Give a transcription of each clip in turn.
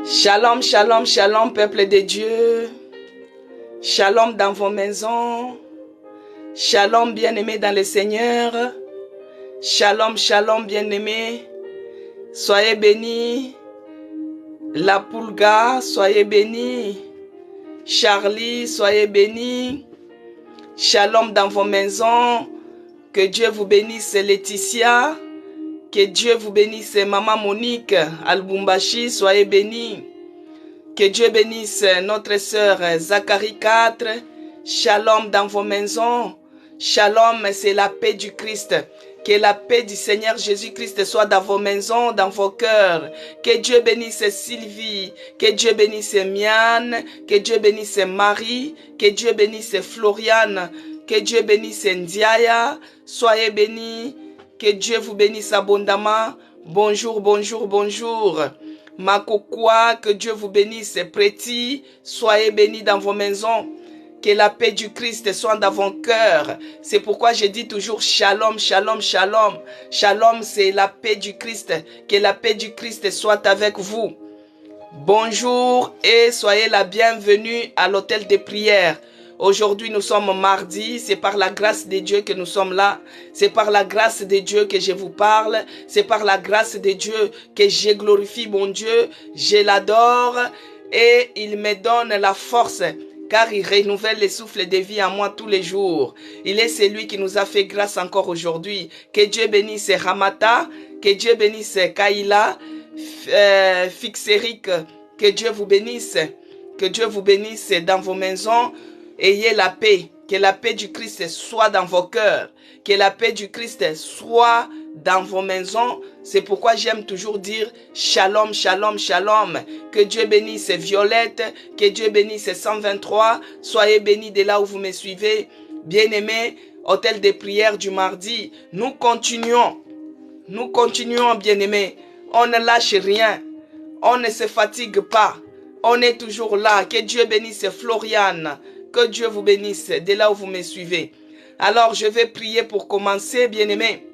Shalom, shalom, shalom, peuple de Dieu. Shalom dans vos maisons. Shalom, bien-aimés dans le Seigneur. Shalom, shalom, bien-aimés. Soyez bénis. La Pulga, soyez bénis. Charlie, soyez bénis. Shalom dans vos maisons. Que Dieu vous bénisse, Laetitia. Que Dieu vous bénisse, Maman Monique, Albumbashi, soyez bénis. Que Dieu bénisse notre sœur Zacharie 4. Shalom dans vos maisons. Shalom, c'est la paix du Christ. Que la paix du Seigneur Jésus-Christ soit dans vos maisons, dans vos cœurs. Que Dieu bénisse Sylvie. Que Dieu bénisse Miane. Que Dieu bénisse Marie. Que Dieu bénisse Floriane. Que Dieu bénisse Ndiaya. Soyez bénis. Que Dieu vous bénisse abondamment. Bonjour, bonjour, bonjour. Makokwa, que Dieu vous bénisse. Preti, soyez bénis dans vos maisons. Que la paix du Christ soit dans vos cœurs. C'est pourquoi je dis toujours shalom, shalom, shalom. Shalom, c'est la paix du Christ. Que la paix du Christ soit avec vous. Bonjour et soyez la bienvenue à l'hôtel de prière. Aujourd'hui, nous sommes mardi. C'est par la grâce de Dieu que nous sommes là. C'est par la grâce de Dieu que je vous parle. C'est par la grâce de Dieu que je glorifie mon Dieu. Je l'adore et il me donne la force. Car il renouvelle les souffles de vie en moi tous les jours. Il est celui qui nous a fait grâce encore aujourd'hui. Que Dieu bénisse Ramata. Que Dieu bénisse Kaila. Fixeric. Que Dieu vous bénisse. Que Dieu vous bénisse dans vos maisons. Ayez la paix. Que la paix du Christ soit dans vos cœurs. Que la paix du Christ soit dans vos maisons. C'est pourquoi j'aime toujours dire shalom, shalom, shalom. Que Dieu bénisse Violette. Que Dieu bénisse 123. Soyez bénis de là où vous me suivez. Bien-aimés, hôtel de prière du mardi. Nous continuons. Nous continuons, bien-aimés. On ne lâche rien. On ne se fatigue pas. On est toujours là. Que Dieu bénisse Floriane. Que Dieu vous bénisse de là où vous me suivez. Alors, je vais prier pour commencer, bien-aimés.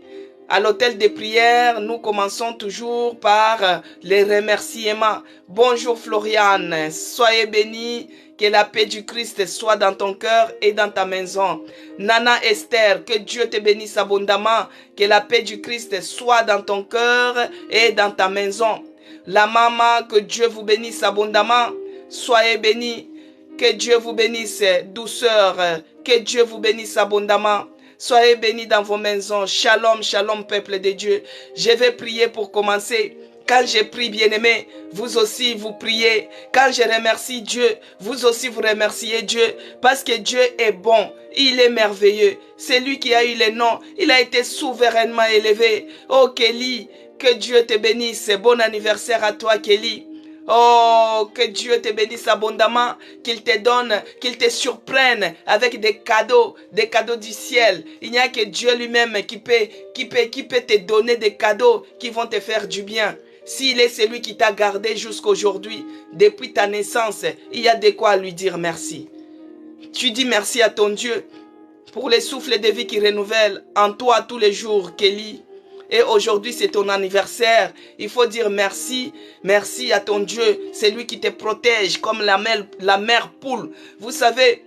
À l'hôtel de prière, nous commençons toujours par les remerciements. Bonjour Floriane, soyez bénie. Que la paix du Christ soit dans ton cœur et dans ta maison. Nana Esther, que Dieu te bénisse abondamment. Que la paix du Christ soit dans ton cœur et dans ta maison. La maman, que Dieu vous bénisse abondamment. Soyez bénie. Que Dieu vous bénisse, douceur. Que Dieu vous bénisse abondamment. Soyez bénis dans vos maisons. Shalom, shalom, peuple de Dieu. Je vais prier pour commencer. Quand je prie, bien-aimés, vous aussi, vous priez. Quand je remercie Dieu, vous aussi, vous remerciez Dieu. Parce que Dieu est bon. Il est merveilleux. C'est lui qui a eu les noms. Il a été souverainement élevé. Oh, Kelly, que Dieu te bénisse. Bon anniversaire à toi, Kelly. Oh, que Dieu te bénisse abondamment, qu'il te donne, qu'il te surprenne avec des cadeaux du ciel. Il n'y a que Dieu lui-même qui peut te donner des cadeaux qui vont te faire du bien. S'il est celui qui t'a gardé jusqu'aujourd'hui, depuis ta naissance, il y a de quoi lui dire merci. Tu dis merci à ton Dieu pour les souffles de vie qui renouvellent en toi tous les jours, Kelly. Et aujourd'hui, c'est ton anniversaire. Il faut dire merci. Merci à ton Dieu. C'est lui qui te protège comme la mère poule. Vous savez,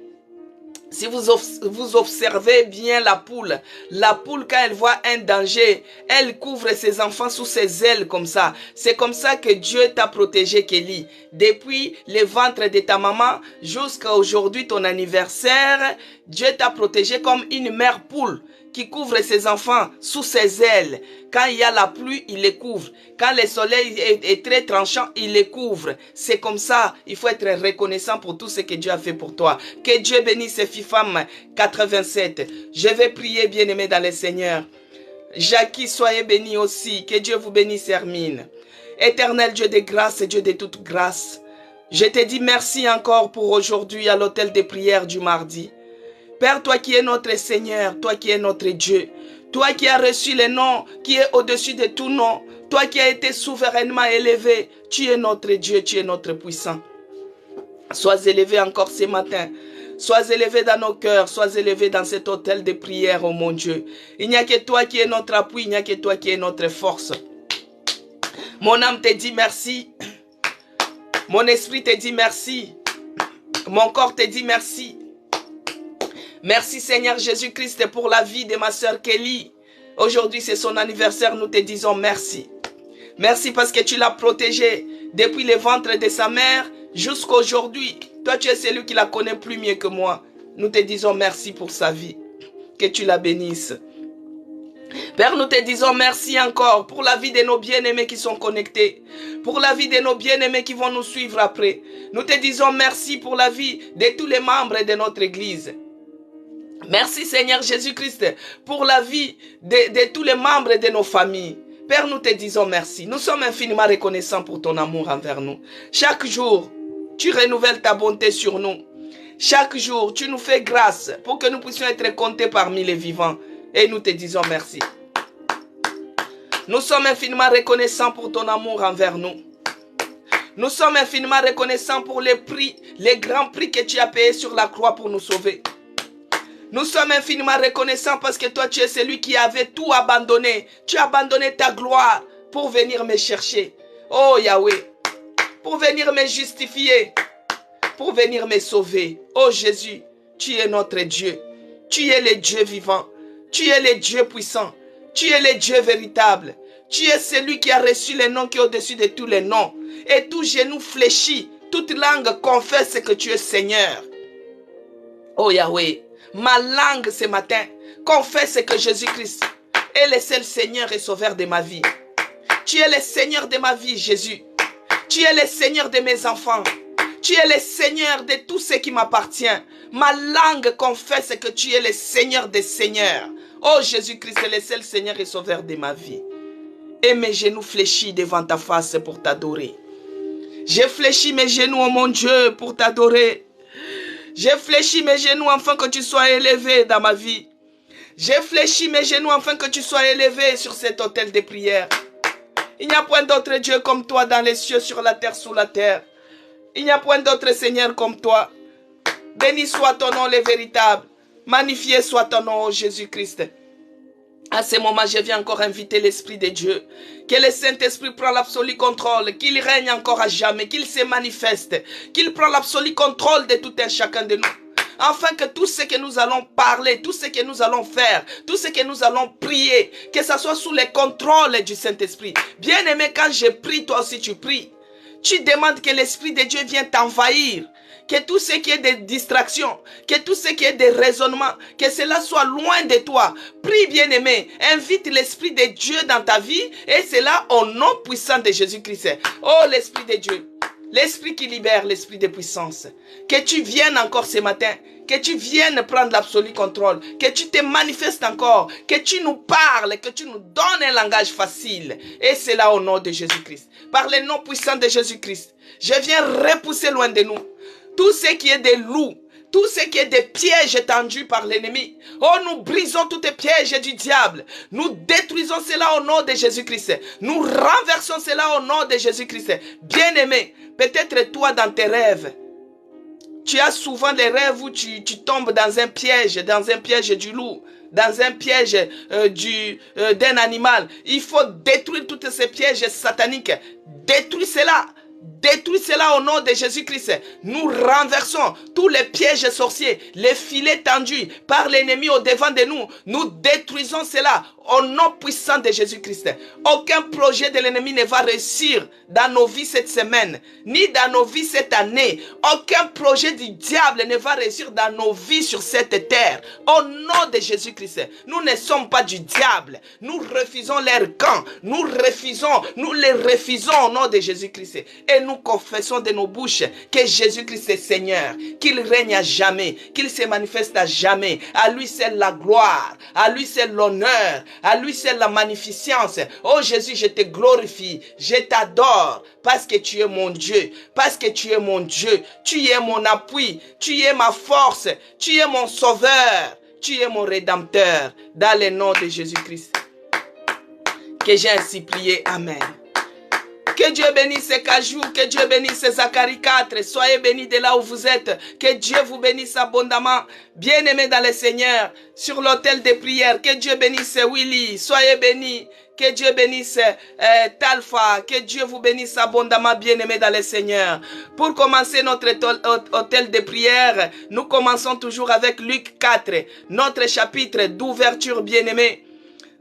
si vous observez bien la poule, quand elle voit un danger, elle couvre ses enfants sous ses ailes comme ça. C'est comme ça que Dieu t'a protégé, Kelly. Depuis le ventre de ta maman jusqu'à aujourd'hui, ton anniversaire, Dieu t'a protégé comme une mère poule qui couvre ses enfants sous ses ailes. Quand il y a la pluie, il les couvre. Quand le soleil est très tranchant, il les couvre. C'est comme ça. Il faut être reconnaissant pour tout ce que Dieu a fait pour toi. Que Dieu bénisse FIFAM 87. Je vais prier, bien-aimé dans le Seigneur. Jackie, soyez béni aussi. Que Dieu vous bénisse, Hermine. Éternel Dieu de grâce et Dieu de toute grâce. Je te dis merci encore pour aujourd'hui à l'hôtel de prière du mardi. Père, toi qui es notre Seigneur, toi qui es notre Dieu, toi qui as reçu le nom qui est au-dessus de tout nom, toi qui as été souverainement élevé, tu es notre Dieu, tu es notre puissant. Sois élevé encore ce matin. Sois élevé dans nos cœurs, sois élevé dans cet hôtel de prière, oh mon Dieu. Il n'y a que toi qui es notre appui, il n'y a que toi qui es notre force. Mon âme te dit merci. Mon esprit te dit merci. Mon corps te dit merci. Merci Seigneur Jésus-Christ pour la vie de ma sœur Kelly. Aujourd'hui c'est son anniversaire, nous te disons merci. Merci parce que tu l'as protégée depuis le ventre de sa mère jusqu'à aujourd'hui. Toi tu es celui qui la connaît plus mieux que moi. Nous te disons merci pour sa vie. Que tu la bénisses. Père, nous te disons merci encore pour la vie de nos bien-aimés qui sont connectés. Pour la vie de nos bien-aimés qui vont nous suivre après. Nous te disons merci pour la vie de tous les membres de notre église. Merci Seigneur Jésus-Christ pour la vie de tous les membres de nos familles. Père, nous te disons merci. Nous sommes infiniment reconnaissants pour ton amour envers nous. Chaque jour, tu renouvelles ta bonté sur nous. Chaque jour, tu nous fais grâce pour que nous puissions être comptés parmi les vivants. Et nous te disons merci. Nous sommes infiniment reconnaissants pour ton amour envers nous. Nous sommes infiniment reconnaissants pour les prix, les grands prix que tu as payés sur la croix pour nous sauver. Nous sommes infiniment reconnaissants parce que toi, tu es celui qui avait tout abandonné. Tu as abandonné ta gloire pour venir me chercher. Oh Yahweh, pour venir me justifier, pour venir me sauver. Oh Jésus, tu es notre Dieu. Tu es le Dieu vivant. Tu es le Dieu puissant. Tu es le Dieu véritable. Tu es celui qui a reçu le nom qui est au-dessus de tous les noms. Et tout genou fléchit, toute langue confesse que tu es Seigneur. Oh Yahweh, ma langue ce matin confesse que Jésus-Christ est le seul Seigneur et Sauveur de ma vie. Tu es le Seigneur de ma vie, Jésus. Tu es le Seigneur de mes enfants. Tu es le Seigneur de tout ce qui m'appartient. Ma langue confesse que tu es le Seigneur des Seigneurs. Oh Jésus-Christ est le seul Seigneur et Sauveur de ma vie. Et mes genoux fléchis devant ta face pour t'adorer. J'ai fléchi mes genoux, oh mon Dieu, pour t'adorer. J'ai fléchi mes genoux afin que tu sois élevé dans ma vie. J'ai fléchi mes genoux afin que tu sois élevé sur cet autel de prière. Il n'y a point d'autre Dieu comme toi dans les cieux, sur la terre, sous la terre. Il n'y a point d'autre Seigneur comme toi. Béni soit ton nom, le véritable. Magnifié soit ton nom, Jésus-Christ. À ce moment, je viens encore inviter l'Esprit de Dieu. Que le Saint-Esprit prend l'absolu contrôle. Qu'il règne encore à jamais. Qu'il se manifeste. Qu'il prend l'absolu contrôle de tout un chacun de nous. Afin que tout ce que nous allons parler, tout ce que nous allons faire, tout ce que nous allons prier, que ça soit sous le contrôle du Saint-Esprit. Bien aimé, quand je prie, toi aussi tu pries. Tu demandes que l'Esprit de Dieu vienne t'envahir. Que tout ce qui est de distraction, que tout ce qui est de raisonnement, que cela soit loin de toi. Prie bien-aimé, invite l'Esprit de Dieu dans ta vie et cela au nom puissant de Jésus-Christ. Oh l'Esprit de Dieu, l'Esprit qui libère, l'Esprit de puissance. Que tu viennes encore ce matin, que tu viennes prendre l'absolu contrôle, que tu te manifestes encore, que tu nous parles, que tu nous donnes un langage facile. Et cela au nom de Jésus-Christ. Par le nom puissant de Jésus-Christ, je viens repousser loin de nous tout ce qui est des loups, tout ce qui est des pièges tendus par l'ennemi. Oh, nous brisons tous les pièges du diable. Nous détruisons cela au nom de Jésus-Christ. Nous renversons cela au nom de Jésus-Christ. Bien-aimé, peut-être toi dans tes rêves, tu as souvent des rêves où tu tombes dans un piège du loup, dans un piège d'un animal. Il faut détruire tous ces pièges sataniques. Détruis cela. Détruis cela au nom de Jésus-Christ. Nous renversons tous les pièges sorciers, les filets tendus par l'ennemi au devant de nous. Nous détruisons cela au nom puissant de Jésus-Christ. Aucun projet de l'ennemi ne va réussir dans nos vies cette semaine, ni dans nos vies cette année. Aucun projet du diable ne va réussir dans nos vies sur cette terre. Au nom de Jésus-Christ, nous ne sommes pas du diable. Nous refusons leur camp. Nous les refusons au nom de Jésus-Christ. Et nous confessons de nos bouches que Jésus-Christ est Seigneur, qu'il règne à jamais, qu'il se manifeste à jamais. À lui seul la gloire, à lui seul l'honneur, à lui seul la magnificence. Oh Jésus, je te glorifie, je t'adore, parce que tu es mon Dieu, parce que tu es mon Dieu, tu es mon appui, tu es ma force, tu es mon sauveur, tu es mon rédempteur, dans le nom de Jésus-Christ. Que j'ai ainsi prié, amen. Que Dieu bénisse Kajou, que Dieu bénisse Zacharie 4. Soyez bénis de là où vous êtes. Que Dieu vous bénisse abondamment. Bien-aimés dans le Seigneur, sur l'autel de prière. Que Dieu bénisse Willy. Soyez bénis. Que Dieu bénisse Talfa. Que Dieu vous bénisse abondamment, bien-aimés dans le Seigneur. Pour commencer notre hôtel de prière, nous commençons toujours avec Luc 4, notre chapitre d'ouverture, bien-aimés.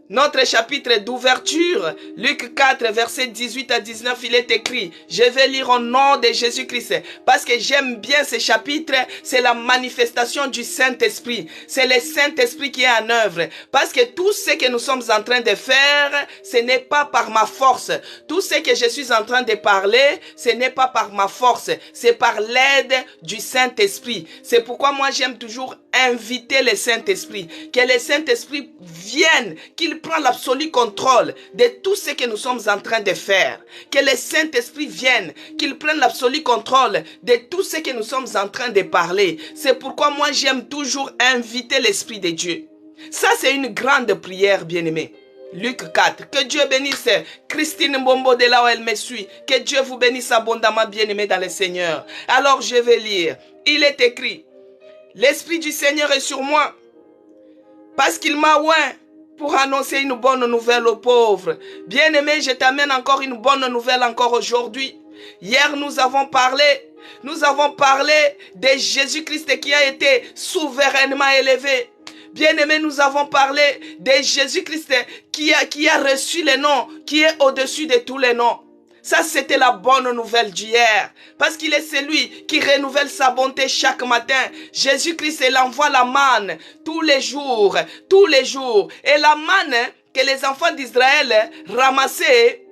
Notre chapitre d'ouverture, Luc 4, verset 18 à 19, il est écrit, je vais lire au nom de Jésus-Christ, parce que j'aime bien ce chapitre, c'est la manifestation du Saint-Esprit, c'est le Saint-Esprit qui est en œuvre, parce que tout ce que nous sommes en train de faire, ce n'est pas par ma force, tout ce que je suis en train de parler, ce n'est pas par ma force, c'est par l'aide du Saint-Esprit. C'est pourquoi moi j'aime toujours inviter le Saint-Esprit, que le Saint-Esprit vienne, qu'il prenne l'absolu contrôle de tout ce que nous sommes en train de faire. Que le Saint-Esprit vienne, qu'il prenne l'absolu contrôle de tout ce que nous sommes en train de parler. C'est pourquoi moi j'aime toujours inviter l'Esprit de Dieu. Ça c'est une grande prière, bien-aimé. Luc 4. Que Dieu bénisse Christine Mbombo de là où elle me suit. Que Dieu vous bénisse abondamment, bien-aimé dans le Seigneur. Alors je vais lire. Il est écrit, l'Esprit du Seigneur est sur moi, parce qu'il m'a oint pour annoncer une bonne nouvelle aux pauvres. Bien-aimé, je t'amène encore une bonne nouvelle encore aujourd'hui. Hier, nous avons parlé de Jésus-Christ qui a été souverainement élevé. Bien-aimé, nous avons parlé de Jésus-Christ qui a reçu le nom, qui est au-dessus de tous les noms. Ça, c'était la bonne nouvelle d'hier. Parce qu'il est celui qui renouvelle sa bonté chaque matin. Jésus-Christ, il envoie la manne tous les jours. Tous les jours. Et la manne que les enfants d'Israël ramassaient,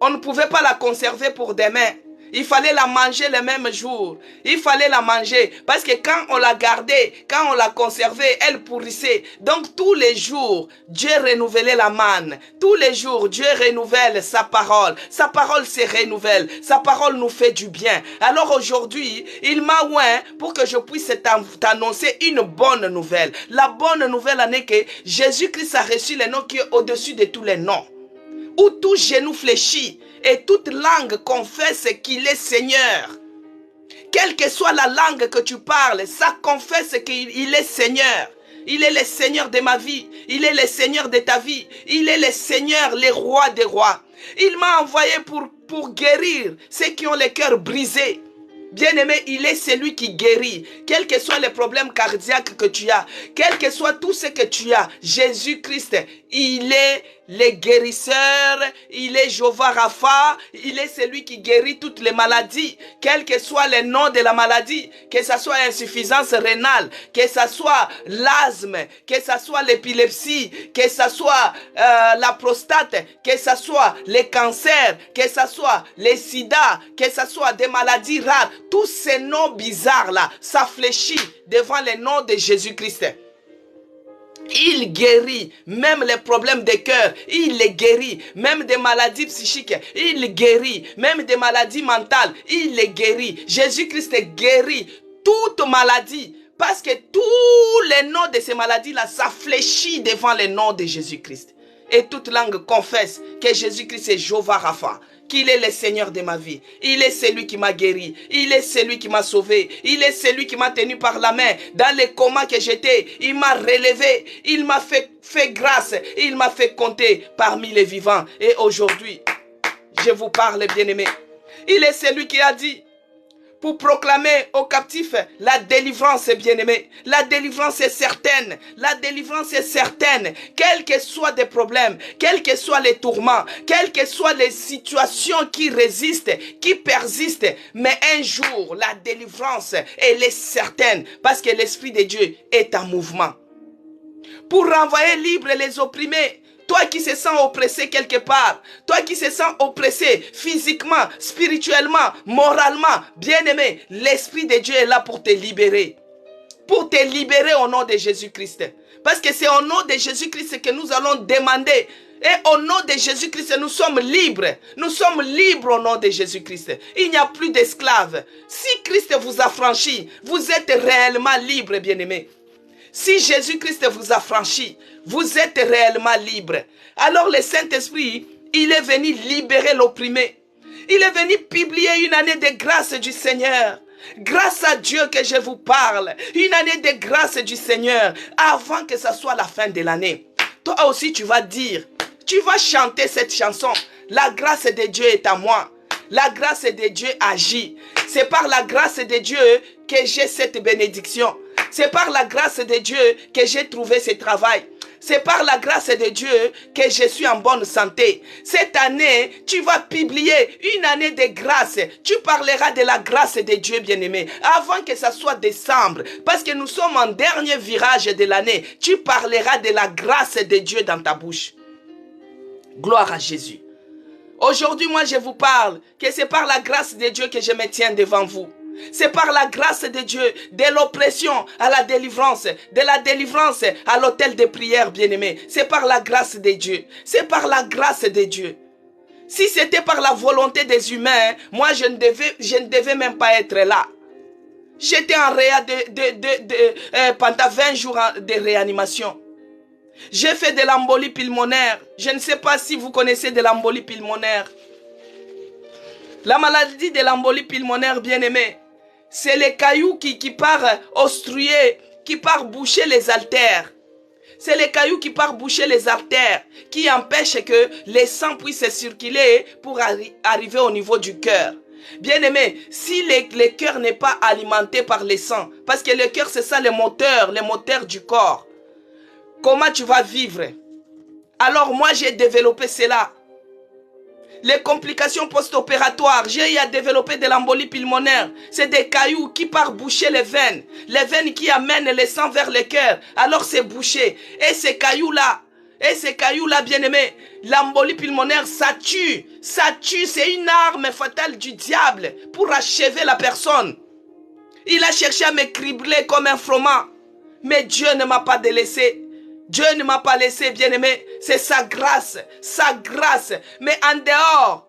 on ne pouvait pas la conserver pour demain. Il fallait la manger le même jour. Il fallait la manger. Parce que quand on la gardait, quand on la conservait, elle pourrissait. Donc tous les jours, Dieu renouvelait la manne. Tous les jours, Dieu renouvelle sa parole. Sa parole se renouvelle. Sa parole nous fait du bien. Alors aujourd'hui, il m'a oint pour que je puisse t'annoncer une bonne nouvelle. La bonne nouvelle en est que Jésus-Christ a reçu le nom qui est au-dessus de tous les noms. Où tout genou fléchit et toute langue confesse qu'il est Seigneur. Quelle que soit la langue que tu parles, ça confesse qu'il est Seigneur. Il est le Seigneur de ma vie. Il est le Seigneur de ta vie. Il est le Seigneur, le roi des rois. Il m'a envoyé pour guérir ceux qui ont le cœur brisé. Bien-aimé, il est celui qui guérit. Quels que soient les problèmes cardiaques que tu as, quel que soit tout ce que tu as, Jésus-Christ, il est le guérisseur, il est Jéhovah Rapha, il est celui qui guérit toutes les maladies, quel que soit le nom de la maladie, que ce soit insuffisance rénale, que ce soit l'asthme, que ce soit l'épilepsie, que ce soit la prostate, que ce soit les cancers, que ce soit les sida, que ce soit des maladies rares, tous ces noms bizarres-là, ça fléchit devant le nom de Jésus-Christ. Il guérit même les problèmes de cœur, il les guérit, même des maladies psychiques, il les guérit, même des maladies mentales, il les guérit. Jésus-Christ guérit toute maladie, parce que tous les noms de ces maladies-là, ça fléchit devant le nom de Jésus-Christ. Et toute langue confesse que Jésus-Christ est Jéhovah Rapha, qu'il est le Seigneur de ma vie. Il est celui qui m'a guéri. Il est celui qui m'a sauvé. Il est celui qui m'a tenu par la main dans le coma que j'étais. Il m'a relevé. Il m'a fait grâce. Il m'a fait compter parmi les vivants. Et aujourd'hui, je vous parle, bien-aimé. Il est celui qui a dit, pour proclamer aux captifs la délivrance, bien-aimé. La délivrance est certaine. La délivrance est certaine. Quels que soient des problèmes, quels que soient les tourments, quelles que soient les situations qui résistent, qui persistent, mais un jour, la délivrance, elle est certaine parce que l'Esprit de Dieu est en mouvement. Pour renvoyer libres les opprimés, toi qui se sens oppressé quelque part, toi qui se sens oppressé physiquement, spirituellement, moralement, bien-aimé, l'Esprit de Dieu est là pour te libérer. Pour te libérer au nom de Jésus-Christ. Parce que c'est au nom de Jésus-Christ que nous allons demander. Et au nom de Jésus-Christ, nous sommes libres. Nous sommes libres au nom de Jésus-Christ. Il n'y a plus d'esclaves. Si Christ vous a franchi, vous êtes réellement libre, bien-aimé. Si Jésus-Christ vous a franchi, vous êtes réellement libre. Alors le Saint-Esprit, il est venu libérer l'opprimé. Il est venu publier une année de grâce du Seigneur. Grâce à Dieu que je vous parle. Une année de grâce du Seigneur avant que ce soit la fin de l'année. Toi aussi tu vas dire, tu vas chanter cette chanson. La grâce de Dieu est à moi. La grâce de Dieu agit. C'est par la grâce de Dieu que j'ai cette bénédiction. C'est par la grâce de Dieu que j'ai trouvé ce travail. C'est par la grâce de Dieu que je suis en bonne santé. Cette année, tu vas publier une année de grâce. Tu parleras de la grâce de Dieu, bien-aimé, avant que ça soit décembre. Parce que nous sommes en dernier virage de l'année. Tu parleras de la grâce de Dieu dans ta bouche. Gloire à Jésus. Aujourd'hui, moi, je vous parle que c'est par la grâce de Dieu que je me tiens devant vous. C'est par la grâce de Dieu, de l'oppression à la délivrance, de la délivrance à l'autel de prière, bien-aimé. C'est par la grâce de Dieu. C'est par la grâce de Dieu. Si c'était par la volonté des humains, moi je ne devais même pas être là. J'étais en pendant 20 jours de réanimation. J'ai fait de l'embolie pulmonaire. Je ne sais pas si vous connaissez de l'embolie pulmonaire. La maladie de l'embolie pulmonaire, bien-aimé, c'est les cailloux qui part obstruer, qui part boucher les artères. C'est les cailloux qui part boucher les artères, qui empêchent que le sang puisse circuler pour arriver au niveau du cœur. Bien-aimé, si le cœur n'est pas alimenté par le sang, parce que le cœur c'est ça le moteur du corps, comment tu vas vivre? Alors moi j'ai développé cela. Les complications post-opératoires, j'ai eu à développer de l'embolie pulmonaire. C'est des cailloux qui partent boucher les veines qui amènent le sang vers le cœur. Alors c'est bouché. Et ces cailloux-là, bien-aimés, l'embolie pulmonaire, ça tue. Ça tue, c'est une arme fatale du diable pour achever la personne. Il a cherché à me cribler comme un froment. Mais Dieu ne m'a pas délaissé. Dieu ne m'a pas laissé, bien-aimé. C'est sa grâce. Sa grâce. Mais en dehors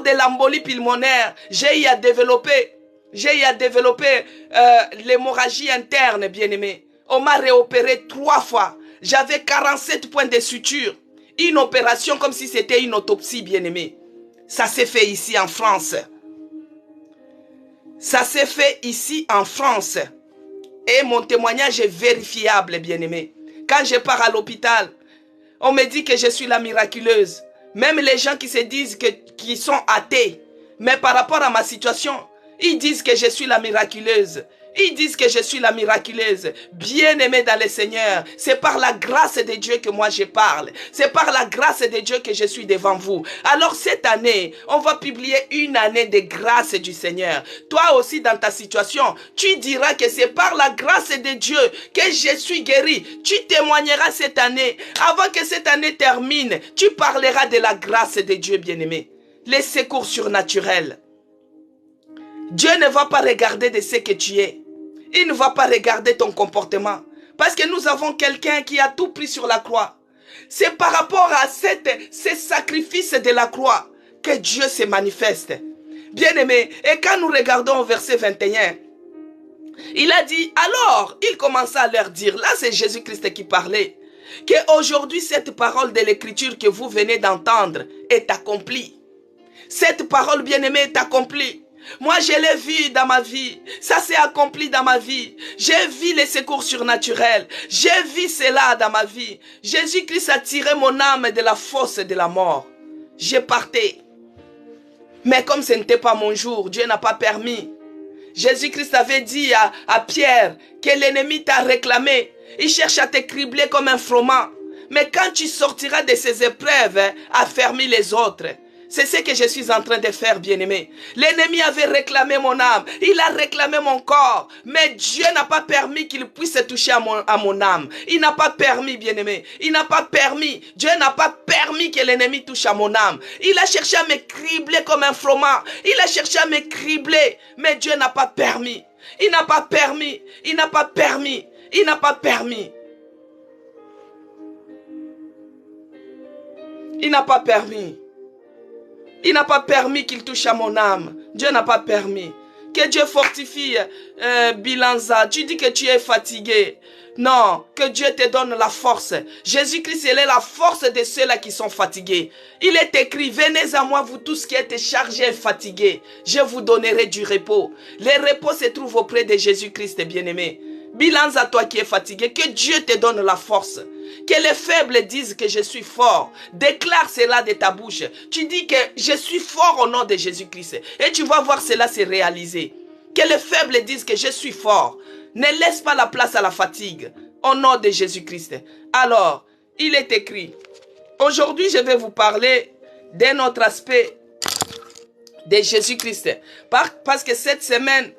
de l'embolie pulmonaire, j'ai eu à développer l'hémorragie interne, bien-aimé. On m'a réopéré 3 fois. J'avais 47 points de suture. Une opération comme si c'était une autopsie, bien-aimé. Ça s'est fait ici en France. Ça s'est fait ici en France. Et mon témoignage est vérifiable, bien-aimé. Quand je pars à l'hôpital, on me dit que je suis la miraculeuse. Même les gens qui se disent qu'ils sont athées, mais par rapport à ma situation, ils disent que je suis la miraculeuse. Ils disent que je suis la miraculeuse. Bien-aimée dans le Seigneur, c'est par la grâce de Dieu que moi je parle. C'est par la grâce de Dieu que je suis devant vous. Alors cette année, on va publier une année de grâce du Seigneur. Toi aussi dans ta situation, tu diras que c'est par la grâce de Dieu que je suis guéri. Tu témoigneras cette année. Avant que cette année termine, tu parleras de la grâce de Dieu, bien-aimé. Les secours surnaturels. Dieu ne va pas regarder de ce que tu es. Il ne va pas regarder ton comportement. Parce que nous avons quelqu'un qui a tout pris sur la croix. C'est par rapport à ces sacrifices de la croix que Dieu se manifeste. Bien-aimé, et quand nous regardons au verset 21, il a dit, alors, il commença à leur dire, là c'est Jésus-Christ qui parlait, qu'aujourd'hui cette parole de l'écriture que vous venez d'entendre est accomplie. Cette parole, bien-aimée, est accomplie. Moi, je l'ai vu dans ma vie. Ça s'est accompli dans ma vie. J'ai vu les secours surnaturels. J'ai vu cela dans ma vie. Jésus-Christ a tiré mon âme de la fosse de la mort. J'ai parté. Mais comme ce n'était pas mon jour, Dieu n'a pas permis. Jésus-Christ avait dit à Pierre que l'ennemi t'a réclamé. Il cherche à te cribler comme un froment. Mais quand tu sortiras de ces épreuves, affermis les autres. C'est ce que je suis en train de faire, bien-aimé. L'ennemi avait réclamé mon âme. Il a réclamé mon corps. Mais Dieu n'a pas permis qu'il puisse toucher à mon âme. Il n'a pas permis, bien-aimé. Il n'a pas permis. Dieu n'a pas permis que l'ennemi touche à mon âme. Il a cherché à me cribler comme un froment. Il a cherché à me cribler. Mais Dieu n'a pas permis. Il n'a pas permis. Il n'a pas permis. Il n'a pas permis. Il n'a pas permis. Il n'a pas permis qu'il touche à mon âme. Dieu n'a pas permis. Que Dieu fortifie Bilanza. Tu dis que tu es fatigué. Non, que Dieu te donne la force. Jésus-Christ, il est la force de ceux-là qui sont fatigués. Il est écrit, venez à moi, vous tous qui êtes chargés et fatigués. Je vous donnerai du repos. Le repos se trouve auprès de Jésus-Christ, bien-aimé. Bilans à toi qui es fatigué, que Dieu te donne la force. Que les faibles disent que je suis fort. Déclare cela de ta bouche. Tu dis que je suis fort au nom de Jésus-Christ. Et tu vas voir cela se réaliser. Que les faibles disent que je suis fort. Ne laisse pas la place à la fatigue. Au nom de Jésus-Christ. Alors, il est écrit. Aujourd'hui, je vais vous parler d'un autre aspect de Jésus-Christ. Parce que cette semaine,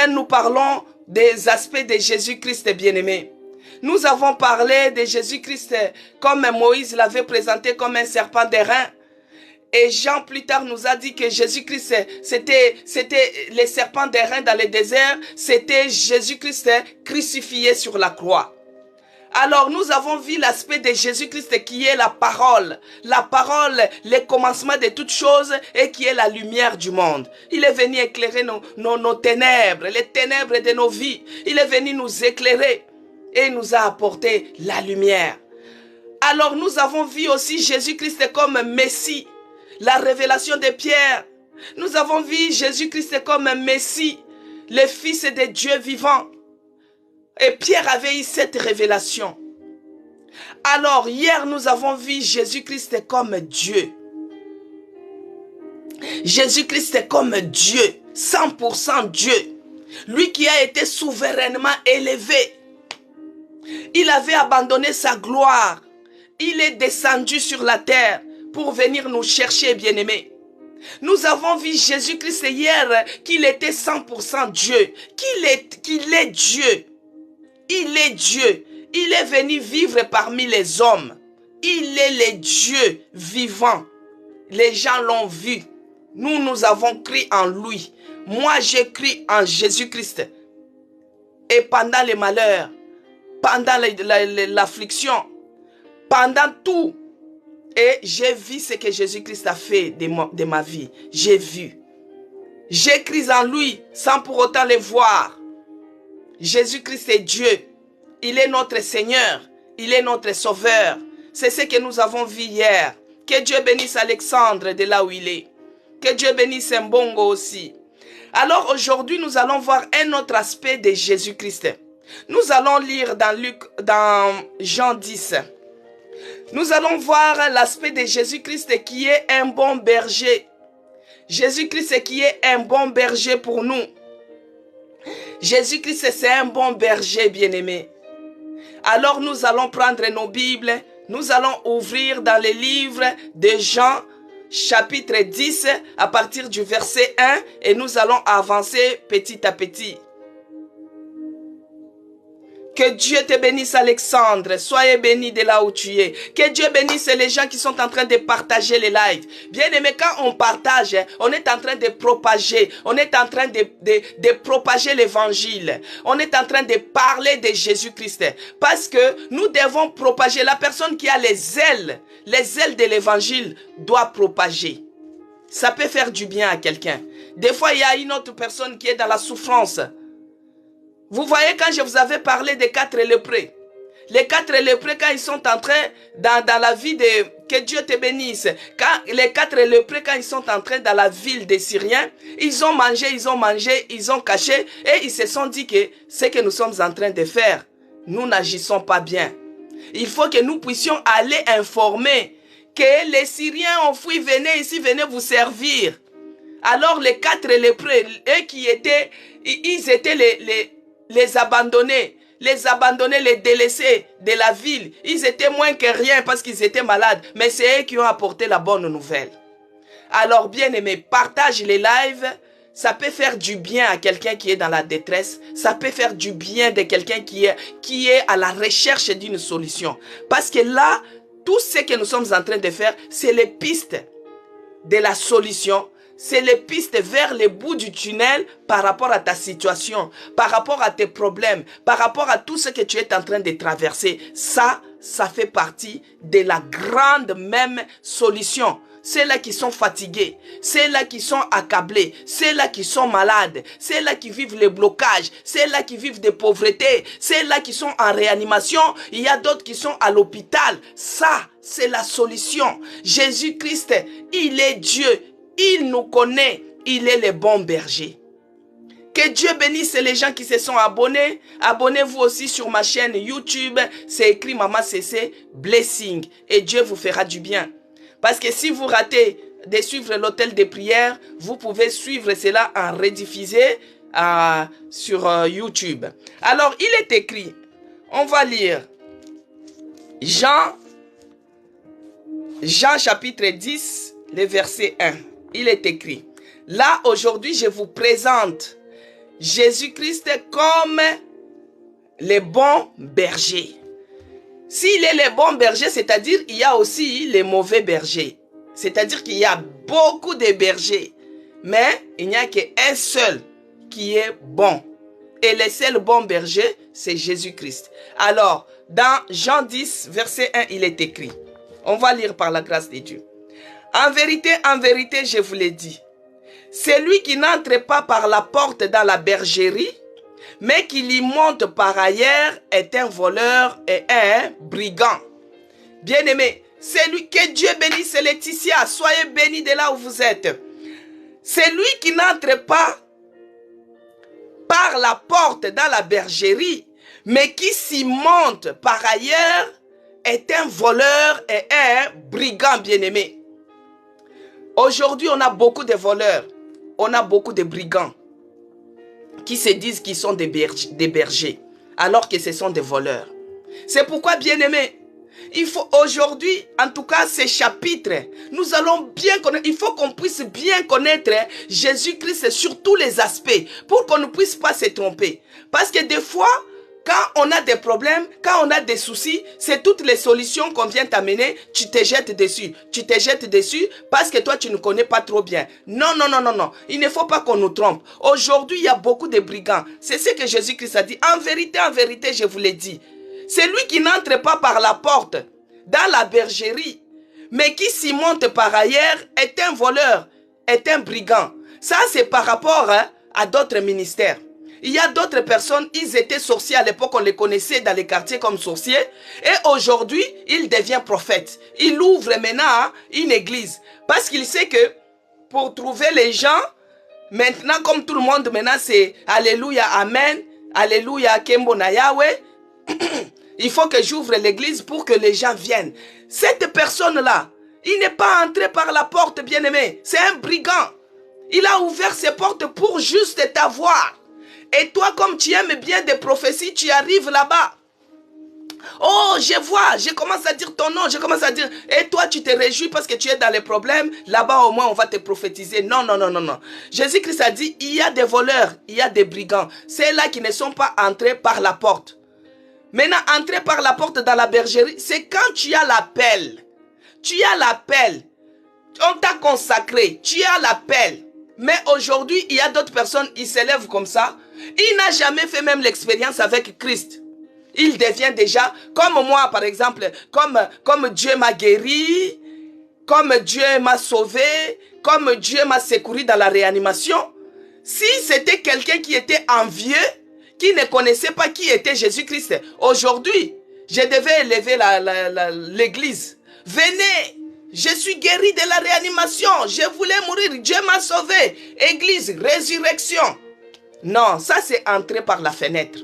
nous parlons des aspects de Jésus-Christ bien-aimé. Nous avons parlé de Jésus-Christ comme Moïse l'avait présenté comme un serpent d'airain. Et Jean plus tard nous a dit que Jésus-Christ, c'était les serpents d'airain dans le désert, c'était Jésus-Christ crucifié sur la croix. Alors nous avons vu l'aspect de Jésus-Christ qui est la parole, le commencement de toutes choses et qui est la lumière du monde. Il est venu éclairer nos ténèbres, les ténèbres de nos vies. Il est venu nous éclairer et il nous a apporté la lumière. Alors nous avons vu aussi Jésus-Christ comme Messie, la révélation de Pierre. Nous avons vu Jésus-Christ comme Messie, le Fils de Dieu vivant. Et Pierre avait eu cette révélation. Alors hier nous avons vu Jésus-Christ comme Dieu. Jésus-Christ comme Dieu, 100% Dieu. Lui qui a été souverainement élevé. Il avait abandonné sa gloire. Il est descendu sur la terre pour venir nous chercher, bien-aimés. Nous avons vu Jésus-Christ hier qu'il était 100% Dieu. Qu'il est Dieu. Il est Dieu. Il est venu vivre parmi les hommes. Il est le Dieu vivant. Les gens l'ont vu. Nous avons cru en lui. Moi, j'ai cru en Jésus-Christ. Et pendant les malheurs, pendant l'affliction, pendant tout, et j'ai vu ce que Jésus-Christ a fait de ma vie. J'ai vu. J'ai cru en lui sans pour autant le voir. Jésus-Christ est Dieu. Il est notre Seigneur. Il est notre Sauveur. C'est ce que nous avons vu hier. Que Dieu bénisse Alexandre de là où il est. Que Dieu bénisse Mbongo aussi. Alors aujourd'hui, nous allons voir un autre aspect de Jésus-Christ. Nous allons lire dans Jean 10. Nous allons voir l'aspect de Jésus-Christ qui est un bon berger. Jésus-Christ qui est un bon berger pour nous. Jésus-Christ, c'est un bon berger, bien-aimé. Alors nous allons prendre nos Bibles, nous allons ouvrir dans les livres de Jean, chapitre 10, à partir du verset 1, et nous allons avancer petit à petit. Que Dieu te bénisse, Alexandre. Soyez béni de là où tu es. Que Dieu bénisse les gens qui sont en train de partager les lives. Bien aimé, quand on partage, on est en train de propager. On est en train de propager l'évangile. On est en train de parler de Jésus-Christ. Parce que nous devons propager. La personne qui a les ailes de l'évangile doit propager. Ça peut faire du bien à quelqu'un. Des fois, il y a une autre personne qui est dans la souffrance. Vous voyez, quand je vous avais parlé des 4 lépreux, les 4 lépreux, quand ils sont entrés dans la vie de... Que Dieu te bénisse. Les 4 lépreux, quand ils sont entrés dans la ville des Syriens, ils ont mangé, ils ont caché, et ils se sont dit que ce que nous sommes en train de faire, nous n'agissons pas bien. Il faut que nous puissions aller informer que les Syriens ont fui, venez ici, venez vous servir. Alors les 4 lépreux, eux qui étaient, ils étaient les abandonnés, les délaissés de la ville. Ils étaient moins que rien parce qu'ils étaient malades. Mais c'est eux qui ont apporté la bonne nouvelle. Alors bien aimé, partage les lives. Ça peut faire du bien à quelqu'un qui est dans la détresse. Ça peut faire du bien de quelqu'un qui est à la recherche d'une solution. Parce que là, tout ce que nous sommes en train de faire, c'est les pistes de la solution. C'est les pistes vers le bout du tunnel par rapport à ta situation, par rapport à tes problèmes, par rapport à tout ce que tu es en train de traverser. Ça fait partie de la grande même solution. Ceux-là qui sont fatigués, ceux-là qui sont accablés, ceux-là qui sont malades, ceux-là qui vivent les blocages, ceux-là qui vivent des pauvretés, ceux-là qui sont en réanimation, il y a d'autres qui sont à l'hôpital. Ça, c'est la solution. Jésus-Christ, il est Dieu. Il nous connaît. il est le bon berger. Que Dieu bénisse les gens qui se sont abonnés. Abonnez-vous aussi sur ma chaîne YouTube. C'est écrit Maman CC Blessing. Et Dieu vous fera du bien. Parce que si vous ratez de suivre l'hôtel des prières, vous pouvez suivre cela en rediffusé sur YouTube. Alors, il est écrit, on va lire Jean chapitre 10, le verset 1. Il est écrit, là aujourd'hui je vous présente Jésus-Christ comme le bon berger. S'il est le bon berger, c'est-à-dire il y a aussi les mauvais bergers. C'est-à-dire qu'il y a beaucoup de bergers, mais il n'y a qu'un seul qui est bon. Et le seul bon berger, c'est Jésus-Christ. Alors, dans Jean 10, verset 1, il est écrit. On va lire par la grâce de Dieu. En vérité, je vous l'ai dit. Celui qui n'entre pas par la porte dans la bergerie, mais qui y monte par ailleurs, est un voleur et un brigand. Bien-aimé, celui que Dieu bénisse Laetitia, soyez bénis de là où vous êtes. Celui qui n'entre pas par la porte dans la bergerie, mais qui s'y monte par ailleurs, est un voleur et un brigand, bien-aimé. Aujourd'hui, on a beaucoup de voleurs, on a beaucoup de brigands qui se disent qu'ils sont des bergers, alors que ce sont des voleurs. C'est pourquoi, bien-aimé, il faut aujourd'hui, en tout cas ces chapitres, nous allons bien connaître, il faut qu'on puisse bien connaître Jésus-Christ sur tous les aspects, pour qu'on ne puisse pas se tromper. Parce que des fois, quand on a des problèmes, quand on a des soucis, c'est toutes les solutions qu'on vient t'amener, tu te jettes dessus. Tu te jettes dessus parce que toi, tu ne connais pas trop bien. Non, non, non, non, non. Il ne faut pas qu'on nous trompe. Aujourd'hui, il y a beaucoup de brigands. C'est ce que Jésus-Christ a dit. En vérité, je vous l'ai dit. Celui qui n'entre pas par la porte dans la bergerie, mais qui s'y monte par ailleurs, est un voleur, est un brigand. Ça, c'est par rapport à d'autres ministères. Il y a d'autres personnes, ils étaient sorciers à l'époque, on les connaissait dans les quartiers comme sorciers. Et aujourd'hui, il devient prophète. Il ouvre maintenant une église. Parce qu'il sait que pour trouver les gens, maintenant comme tout le monde, maintenant c'est Alléluia, Amen, Alléluia, Kembo na Yahweh. Il faut que j'ouvre l'église pour que les gens viennent. Cette personne-là, il n'est pas entré par la porte, bien-aimé. C'est un brigand. Il a ouvert ses portes pour juste t'avoir. Et toi, comme tu aimes bien des prophéties, tu arrives là-bas. Oh, je vois, je commence à dire ton nom, je commence à dire... Et toi, tu te réjouis parce que tu es dans les problèmes. Là-bas, au moins, on va te prophétiser. Non, non, non, non, non. Jésus-Christ a dit, il y a des voleurs, il y a des brigands. Ceux-là qui ne sont pas entrés par la porte. Maintenant, entrer par la porte dans la bergerie, c'est quand tu as l'appel. Tu as l'appel. On t'a consacré. Tu as l'appel. Mais aujourd'hui, il y a d'autres personnes, ils s'élèvent comme ça. Il n'a jamais fait même l'expérience avec Christ. Il devient déjà, comme moi par exemple, comme Dieu m'a guéri, comme Dieu m'a sauvé, comme Dieu m'a secouru dans la réanimation. Si c'était quelqu'un qui était envieux, qui ne connaissait pas qui était Jésus-Christ, aujourd'hui, je devais élever l'église. Venez, je suis guéri de la réanimation, je voulais mourir, Dieu m'a sauvé. Église, résurrection. Non, ça c'est entrer par la fenêtre.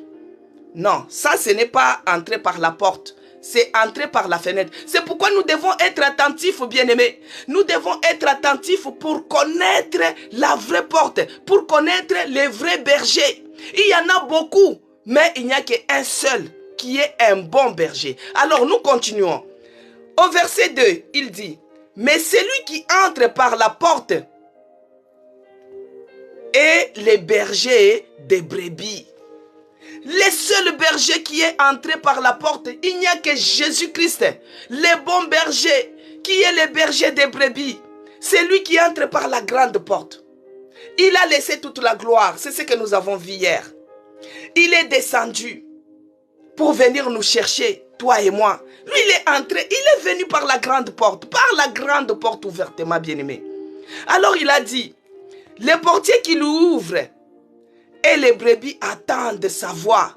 Non, ça ce n'est pas entrer par la porte. C'est entrer par la fenêtre. C'est pourquoi nous devons être attentifs, bien-aimés. Nous devons être attentifs pour connaître la vraie porte, pour connaître les vrais bergers. Il y en a beaucoup, mais il n'y a qu'un seul qui est un bon berger. Alors nous continuons. Au verset 2, il dit, mais celui qui entre par la porte est le berger des brebis. Le seul berger qui est entré par la porte, il n'y a que Jésus-Christ, le bon berger, qui est le berger des brebis. C'est lui qui entre par la grande porte. Il a laissé toute la gloire, c'est ce que nous avons vu hier. Il est descendu pour venir nous chercher, toi et moi. Lui, il est entré, il est venu par la grande porte ouverte, ma bien-aimée. Alors il a dit, le portier qui lui ouvre, et les brebis attendent sa voix.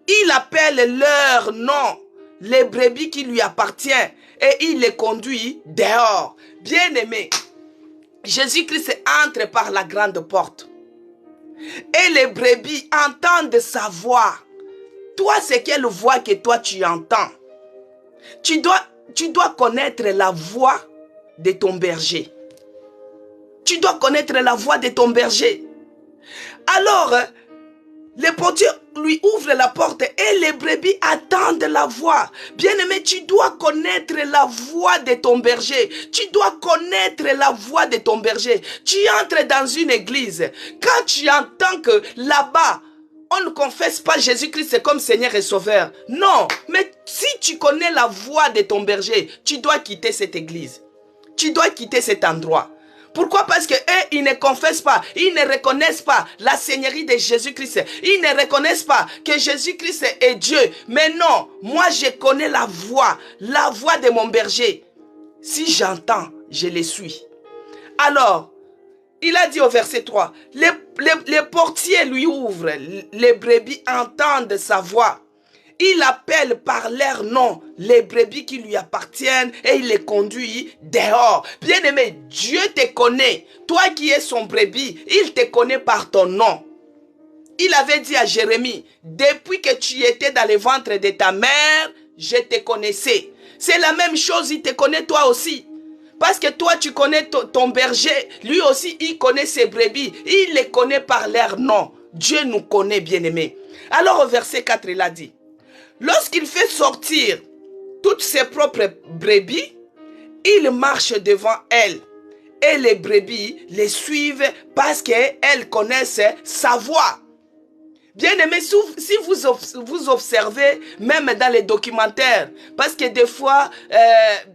Il appelle leur nom, les brebis qui lui appartiennent, et il les conduit dehors. Bien-aimés, Jésus-Christ entre par la grande porte. Et les brebis entendent sa voix. Toi, c'est quelle voix que toi tu entends? Tu dois connaître la voix de ton berger. Tu dois connaître la voix de ton berger. Alors, le portier lui ouvre la porte et les brebis attendent la voix. Bien-aimé, tu dois connaître la voix de ton berger. Tu dois connaître la voix de ton berger. Tu entres dans une église. Quand tu entends que là-bas, on ne confesse pas Jésus-Christ comme Seigneur et Sauveur. Non, mais si tu connais la voix de ton berger, tu dois quitter cette église. Tu dois quitter cet endroit. Pourquoi? Parce que eux, ils ne confessent pas, ils ne reconnaissent pas la Seigneurie de Jésus-Christ. Ils ne reconnaissent pas que Jésus-Christ est Dieu. Mais non, moi je connais la voix de mon berger. Si j'entends, je le suis. Alors, il a dit au verset 3, les portiers lui ouvrent, les brebis entendent sa voix. Il appelle par leur nom les brebis qui lui appartiennent et il les conduit dehors. Bien-aimé, Dieu te connaît. Toi qui es son brebis, il te connaît par ton nom. Il avait dit à Jérémie, depuis que tu étais dans le ventre de ta mère, je te connaissais. C'est la même chose, il te connaît toi aussi. Parce que toi, tu connais ton berger. Lui aussi, il connaît ses brebis. Il les connaît par leur nom. Dieu nous connaît, bien-aimés. Alors, au verset 4, il a dit, lorsqu'il fait sortir toutes ses propres brebis, il marche devant elles. Et les brebis les suivent parce qu'elles connaissent sa voix. Bien-aimé, si vous observez, même dans les documentaires, parce que des fois,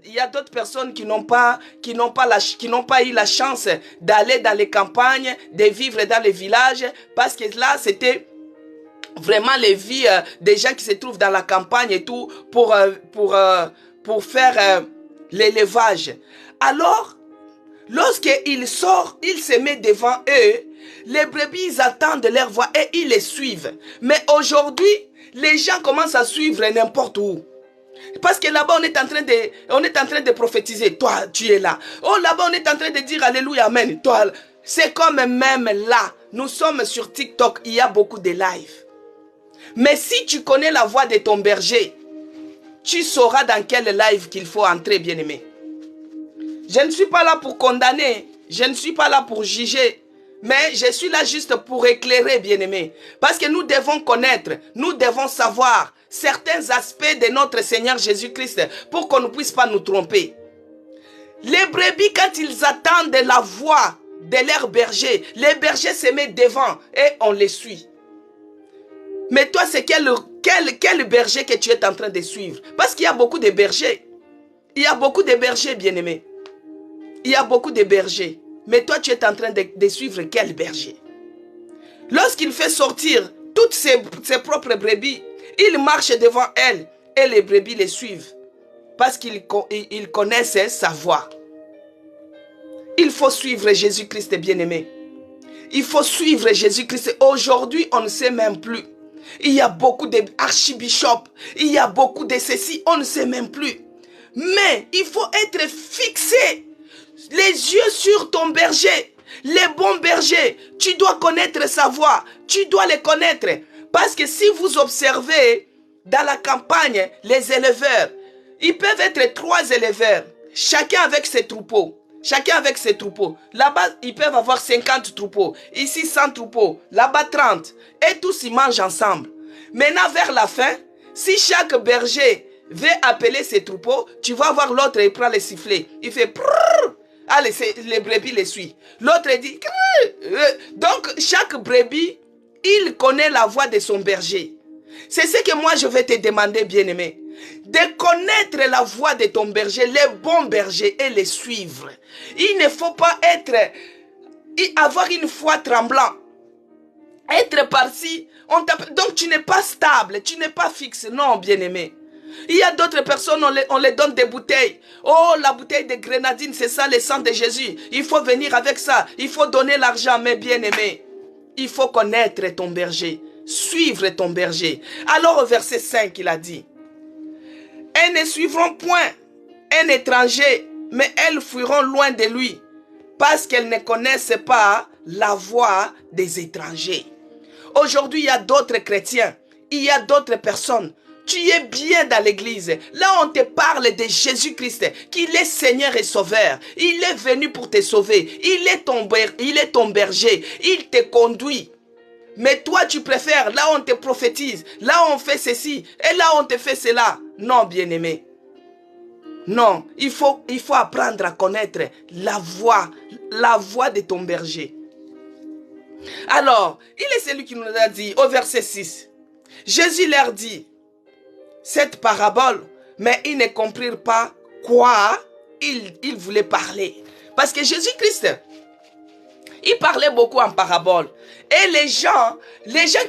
il y a d'autres personnes qui n'ont pas eu la chance d'aller dans les campagnes, de vivre dans les villages, parce que là, c'était vraiment les vies des gens qui se trouvent dans la campagne et tout, pour faire l'élevage. Alors, lorsqu'il sort, il se met devant eux. Les brebis attendent leur voix et ils les suivent. Mais aujourd'hui, les gens commencent à suivre n'importe où. Parce que là-bas, on est en train de prophétiser. Toi, tu es là. Oh, là-bas, on est en train de dire Alléluia, Amen. Toi, c'est comme même là. Nous sommes sur TikTok. Il y a beaucoup de lives. Mais si tu connais la voix de ton berger, tu sauras dans quel live qu'il faut entrer, bien-aimé. Je ne suis pas là pour condamner. Je ne suis pas là pour juger. Mais je suis là juste pour éclairer, bien-aimés. Parce que nous devons connaître, nous devons savoir certains aspects de notre Seigneur Jésus-Christ pour qu'on ne puisse pas nous tromper. Les brebis, quand ils attendent la voix de leur berger, les bergers se mettent devant et on les suit. Mais toi, c'est quel berger que tu es en train de suivre? Parce qu'il y a beaucoup de bergers. Il y a beaucoup de bergers, bien-aimés. Il y a beaucoup de bergers. Mais toi, tu es en train de suivre quel berger? Lorsqu'il fait sortir toutes ses propres brebis, il marche devant elles et les brebis les suivent. Parce qu'ils connaissent sa voix. Il faut suivre Jésus-Christ, bien-aimé. Il faut suivre Jésus-Christ. Aujourd'hui, on ne sait même plus. Il y a beaucoup d'archibishops. Il y a beaucoup de ceci. On ne sait même plus. Mais il faut être fixé. Les yeux sur ton berger, les bons bergers, tu dois connaître sa voix, tu dois les connaître. Parce que si vous observez dans la campagne, les éleveurs, ils peuvent être 3 éleveurs, chacun avec ses troupeaux. Chacun avec ses troupeaux. Là-bas, ils peuvent avoir 50 troupeaux. Ici, 100 troupeaux. Là-bas, 30. Et tous, ils mangent ensemble. Maintenant, vers la fin, si chaque berger veut appeler ses troupeaux, tu vas voir l'autre, il prend les sifflets. Il fait prrrr. Allez, les brebis les suivent. L'autre dit donc chaque brebis, il connaît la voix de son berger. C'est ce que moi je vais te demander, bien-aimé, de connaître la voix de ton berger, les bons bergers, et les suivre. Il ne faut pas avoir une foi tremblante. Être par-ci, donc tu n'es pas stable, tu n'es pas fixe. Non, bien-aimé. Il y a d'autres personnes, on les donne des bouteilles. Oh, la bouteille de grenadine, c'est ça le sang de Jésus. Il faut venir avec ça. Il faut donner l'argent, mes bien-aimés. Il faut connaître ton berger. Suivre ton berger. Alors au verset 5, il a dit, elles ne suivront point un étranger, mais elles fuiront loin de lui. parce qu'elles ne connaissent pas la voix des étrangers. Aujourd'hui, il y a d'autres chrétiens, il y a d'autres personnes. Tu es bien dans l'église. Là, on te parle de Jésus-Christ, qu'il est Seigneur et Sauveur. Il est venu pour te sauver. Il est ton berger. Il te conduit. Mais toi, tu préfères, là, on te prophétise. Là, on fait ceci. Et là, on te fait cela. Non, bien-aimé. Non, il faut apprendre à connaître la voix de ton berger. Alors, il est celui qui nous a dit au verset 6. Jésus leur dit cette parabole, mais ils ne comprirent pas quoi il voulait parler. Parce que Jésus-Christ, il parlait beaucoup en parabole. Et les gens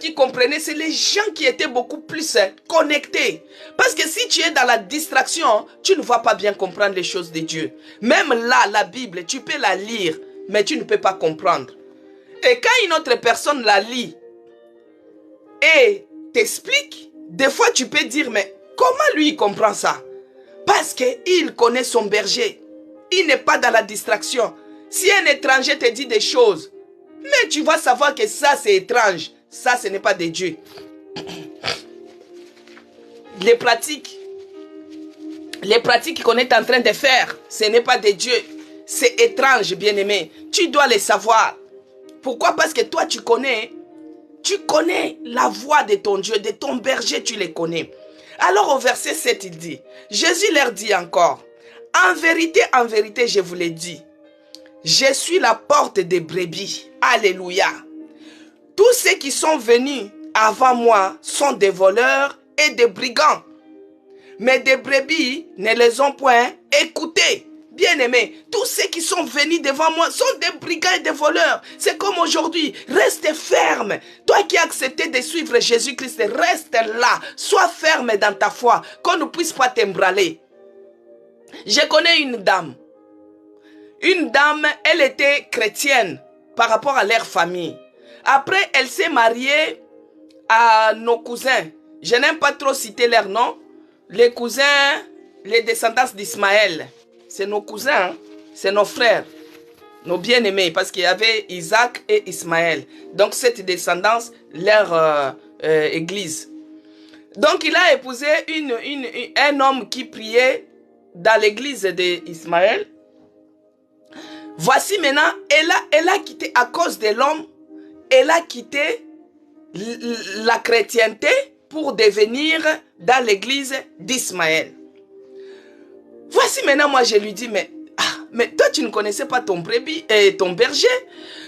qui comprenaient, c'est les gens qui étaient beaucoup plus connectés. Parce que si tu es dans la distraction, tu ne vas pas bien comprendre les choses de Dieu. Même là, la Bible, tu peux la lire, mais tu ne peux pas comprendre. Et quand une autre personne la lit et t'explique, des fois tu peux dire, mais comment lui il comprend ça? Parce qu'il connaît son berger. Il n'est pas dans la distraction. Si un étranger te dit des choses, mais tu vas savoir que ça c'est étrange. Ça ce n'est pas de Dieu. Les pratiques qu'on est en train de faire, ce n'est pas de Dieu. C'est étrange, bien-aimé. Tu dois le savoir. Pourquoi? Parce que toi, tu connais la voix de ton Dieu, de ton berger, tu les connais. Alors au verset 7, il dit, Jésus leur dit encore, en vérité, je vous l'ai dit, je suis la porte des brebis. Alléluia. Tous ceux qui sont venus avant moi sont des voleurs et des brigands. Mais des brebis ne les ont point écoutés. Bien-aimés, tous ceux qui sont venus devant moi sont des brigands et des voleurs. C'est comme aujourd'hui. Reste ferme. Toi qui as accepté de suivre Jésus-Christ, reste là. Sois ferme dans ta foi. Qu'on ne puisse pas t'embraler. Je connais une dame. Une dame, elle était chrétienne par rapport à leur famille. Après, elle s'est mariée à nos cousins. Je n'aime pas trop citer leur nom. Les cousins, les descendants d'Ismaël. C'est nos cousins, hein? C'est nos frères, nos bien-aimés, parce qu'il y avait Isaac et Ismaël. Donc cette descendance, leur église. Donc il a épousé un homme qui priait dans l'église d'Ismaël. Voici maintenant, elle a quitté, à cause de l'homme, elle a quitté la chrétienté pour devenir dans l'église d'Ismaël. Voici maintenant, moi je lui dis, mais toi tu ne connaissais pas ton brebis et ton berger.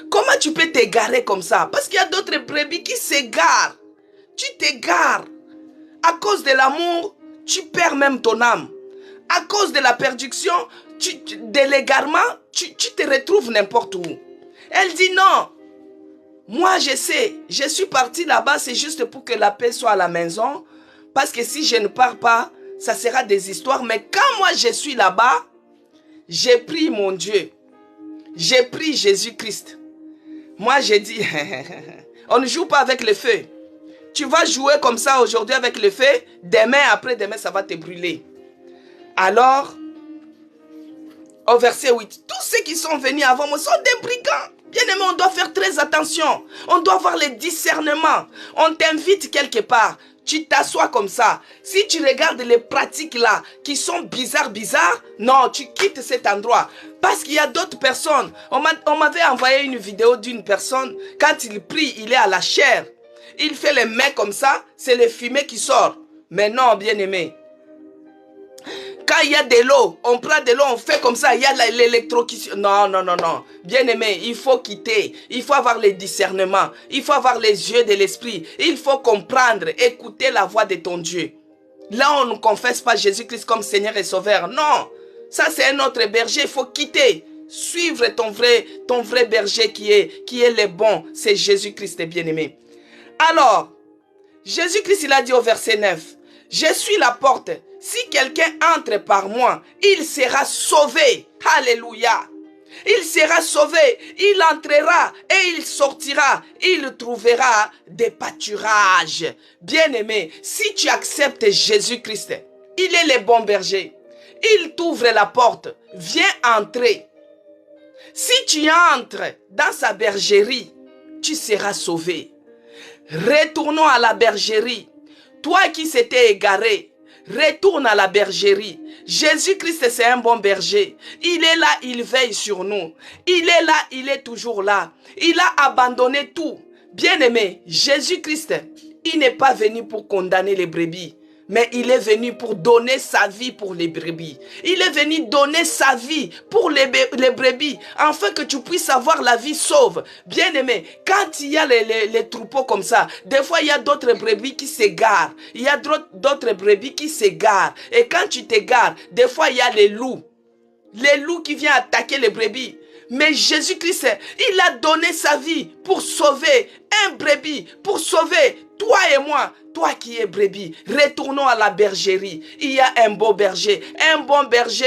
Comment tu peux t'égarer comme ça? Parce qu'il y a d'autres brebis qui s'égarent. Tu t'égares. À cause de l'amour, tu perds même ton âme. À cause de la perdition, de l'égarement, tu te retrouves n'importe où. Elle dit non. Moi je sais, je suis partie là-bas, c'est juste pour que la paix soit à la maison. Parce que si je ne pars pas, ça sera des histoires. Mais quand moi je suis là-bas, j'ai pris mon Dieu. J'ai pris Jésus-Christ. Moi j'ai dit, on ne joue pas avec le feu. Tu vas jouer comme ça aujourd'hui avec le feu. Demain, après-demain, ça va te brûler. Alors, au verset 8, tous ceux qui sont venus avant moi sont des brigands. Bien aimé, on doit faire très attention. On doit avoir le discernement. On t'invite quelque part. Tu t'assois comme ça. Si tu regardes les pratiques là, qui sont bizarres, non, tu quittes cet endroit. Parce qu'il y a d'autres personnes. On m'avait envoyé une vidéo d'une personne. Quand il prie, il est à la chair. Il fait les mains comme ça, c'est le fumée qui sort. Mais non, bien aimé. Quand il y a de l'eau, on prend de l'eau, on fait comme ça, il y a l'électrocution. Non. Bien aimé, il faut quitter. Il faut avoir le discernement. Il faut avoir les yeux de l'esprit. Il faut comprendre, écouter la voix de ton Dieu. Là, on ne confesse pas Jésus-Christ comme Seigneur et Sauveur. Non, ça c'est un autre berger, il faut quitter. Suivre ton vrai berger qui est le bon. C'est Jésus-Christ, bien aimé. Alors, Jésus-Christ, il a dit au verset 9, « Je suis la porte. Si quelqu'un entre par moi, il sera sauvé. » Alléluia. Il sera sauvé. Il entrera et il sortira. Il trouvera des pâturages. Bien-aimé, si tu acceptes Jésus-Christ, il est le bon berger. Il t'ouvre la porte. Viens entrer. Si tu entres dans sa bergerie, tu seras sauvé. Retournons à la bergerie. Toi qui s'étais égaré, retourne à la bergerie. Jésus-Christ, c'est un bon berger. Il est là, il veille sur nous. Il est là, il est toujours là. Il a abandonné tout. Bien-aimé, Jésus-Christ, il n'est pas venu pour condamner les brebis, mais il est venu pour donner sa vie pour les brebis. Il est venu donner sa vie pour les brebis, afin que tu puisses avoir la vie sauve. Bien-aimé, quand il y a les troupeaux comme ça, des fois il y a d'autres brebis qui s'égarent. Il y a d'autres brebis qui s'égarent. Et quand tu t'égares, des fois il y a les loups. Les loups qui viennent attaquer les brebis. Mais Jésus-Christ, il a donné sa vie pour sauver un brebis, pour sauver toi et moi, toi qui es brebis. Retournons à la bergerie. Il y a un bon berger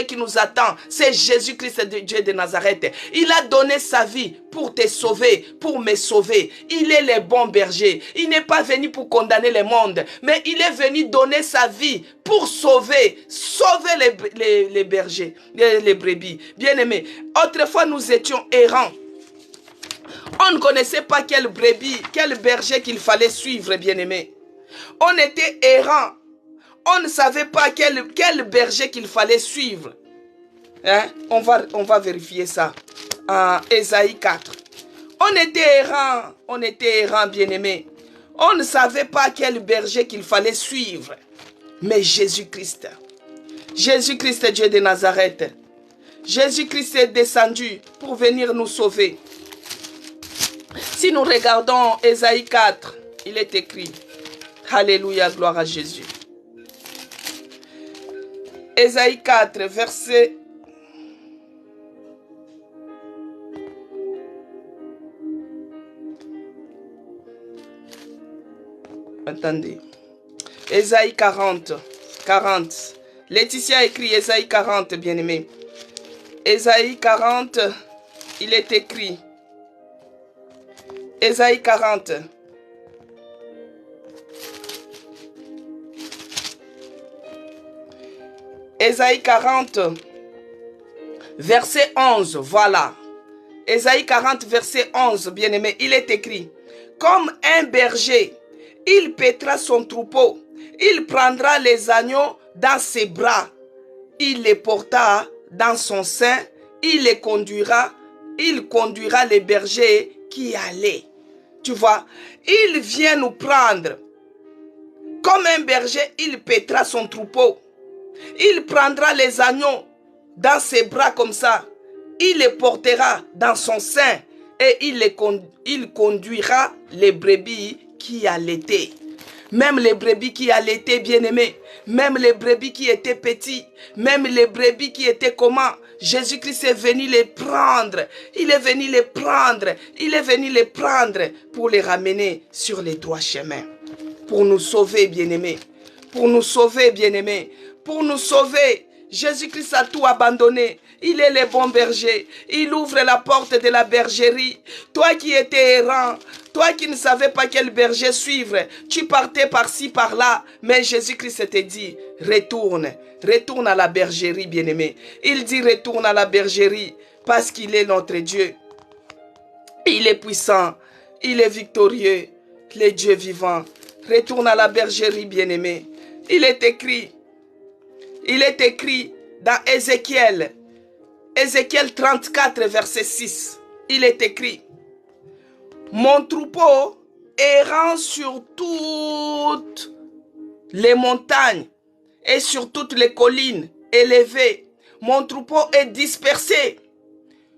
qui nous attend. C'est Jésus-Christ de Dieu de Nazareth. Il a donné sa vie pour te sauver, pour me sauver. Il est le bon berger. Il n'est pas venu pour condamner le monde, mais il est venu donner sa vie pour sauver les bergers, les brebis. Bien-aimés, autrefois nous étions errants. On ne connaissait pas quel berger qu'il fallait suivre, bien-aimés. On était errants. On ne savait pas quel berger qu'il fallait suivre. Hein? On va vérifier ça. En Ésaïe 4. On était errants, bien-aimés. On ne savait pas quel berger qu'il fallait suivre. Mais Jésus-Christ, Dieu de Nazareth, Jésus-Christ est descendu pour venir nous sauver. Si nous regardons Ésaïe 4, il est écrit, Alléluia, gloire à Jésus. Ésaïe 4, verset... Attendez. Ésaïe 40. Laetitia a écrit Ésaïe 40, bien-aimé. Ésaïe 40, il est écrit. Ésaïe 40. Ésaïe 40, verset 11, voilà. Ésaïe 40, verset 11, bien-aimé, il est écrit. Comme un berger, il paîtra son troupeau. Il prendra les agneaux dans ses bras. Il les portera dans son sein. Il conduira les bergers qui allaient. Tu vois, il vient nous prendre. Comme un berger, il paîtra son troupeau. Il prendra les agneaux dans ses bras comme ça. Il les portera dans son sein. Et il conduira les brebis qui allaitaient. Même les brebis qui allaitaient, bien-aimés. Même les brebis qui étaient petits. Même les brebis qui étaient comment? Jésus-Christ est venu les prendre. Il est venu les prendre. Il est venu les prendre pour les ramener sur les droits chemins. Pour nous sauver, bien-aimés. Pour nous sauver, bien-aimés. Pour nous sauver. Jésus-Christ a tout abandonné. Il est le bon berger. Il ouvre la porte de la bergerie. Toi qui étais errant, toi qui ne savais pas quel berger suivre, tu partais par-ci, par-là. Mais Jésus-Christ te dit, retourne. Retourne à la bergerie, bien-aimé. Il dit, retourne à la bergerie parce qu'il est notre Dieu. Il est puissant. Il est victorieux. Le Dieu vivant. Retourne à la bergerie, bien-aimé. Il est écrit dans Ézéchiel 34, verset 6. Il est écrit, mon troupeau errant sur toutes les montagnes et sur toutes les collines élevées. Mon troupeau est dispersé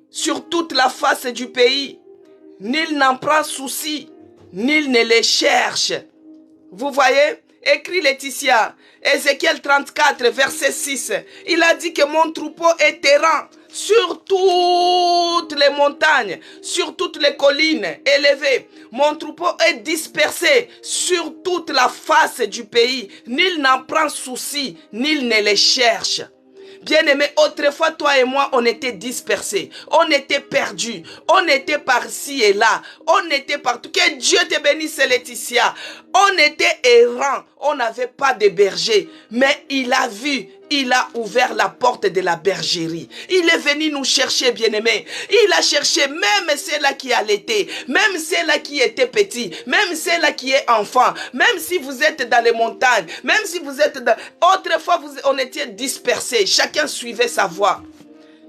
sur toute la face du pays. Nul n'en prend souci, nul ne les cherche. Vous voyez? Écrit Laetitia, Ézéchiel 34, verset 6. Il a dit que mon troupeau est errant sur toutes les montagnes, sur toutes les collines élevées. Mon troupeau est dispersé sur toute la face du pays. Nul n'en prend souci, nul ne les cherche. Bien-aimés, autrefois, toi et moi, on était dispersés. On était perdus. On était par-ci et là. On était partout. Que Dieu te bénisse, Laetitia. On était errants. On n'avait pas de berger. Mais il a vu. il a ouvert la porte de la bergerie. Il est venu nous chercher, bien-aimés. Il a cherché même celle-là qui allaitait, même celle-là qui était petit, même celle-là qui est enfant, même si vous êtes dans les montagnes, même si vous êtes dans... Autrefois, on était dispersés. Chacun suivait sa voie.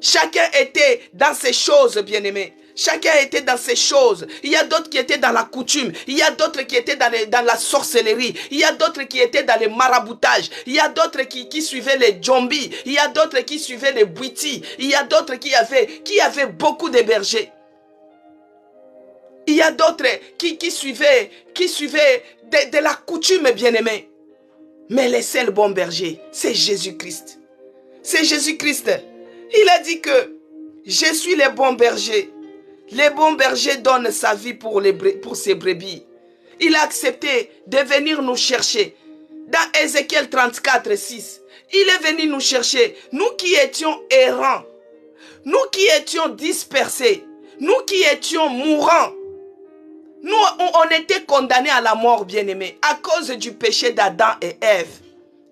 Chacun était dans ses choses, bien-aimés. Chacun était dans ses choses. Il y a d'autres qui étaient dans la coutume. Il y a d'autres qui étaient dans la sorcellerie. Il y a d'autres qui étaient dans les maraboutages. Il y a d'autres qui suivaient les djombi. Il y a d'autres qui suivaient les bouiti. Il y a d'autres qui avaient beaucoup de bergers. Il y a d'autres qui suivaient de la coutume, bien-aimés. Mais le seul bon berger, c'est Jésus-Christ. C'est Jésus-Christ. Il a dit que je suis le bon berger. Le bon berger donne sa vie pour ses brebis. Il a accepté de venir nous chercher. Dans Ézéchiel 34, 6, il est venu nous chercher. Nous qui étions errants, nous qui étions dispersés, nous qui étions mourants. Nous, on était condamnés à la mort, bien-aimés, à cause du péché d'Adam et Ève.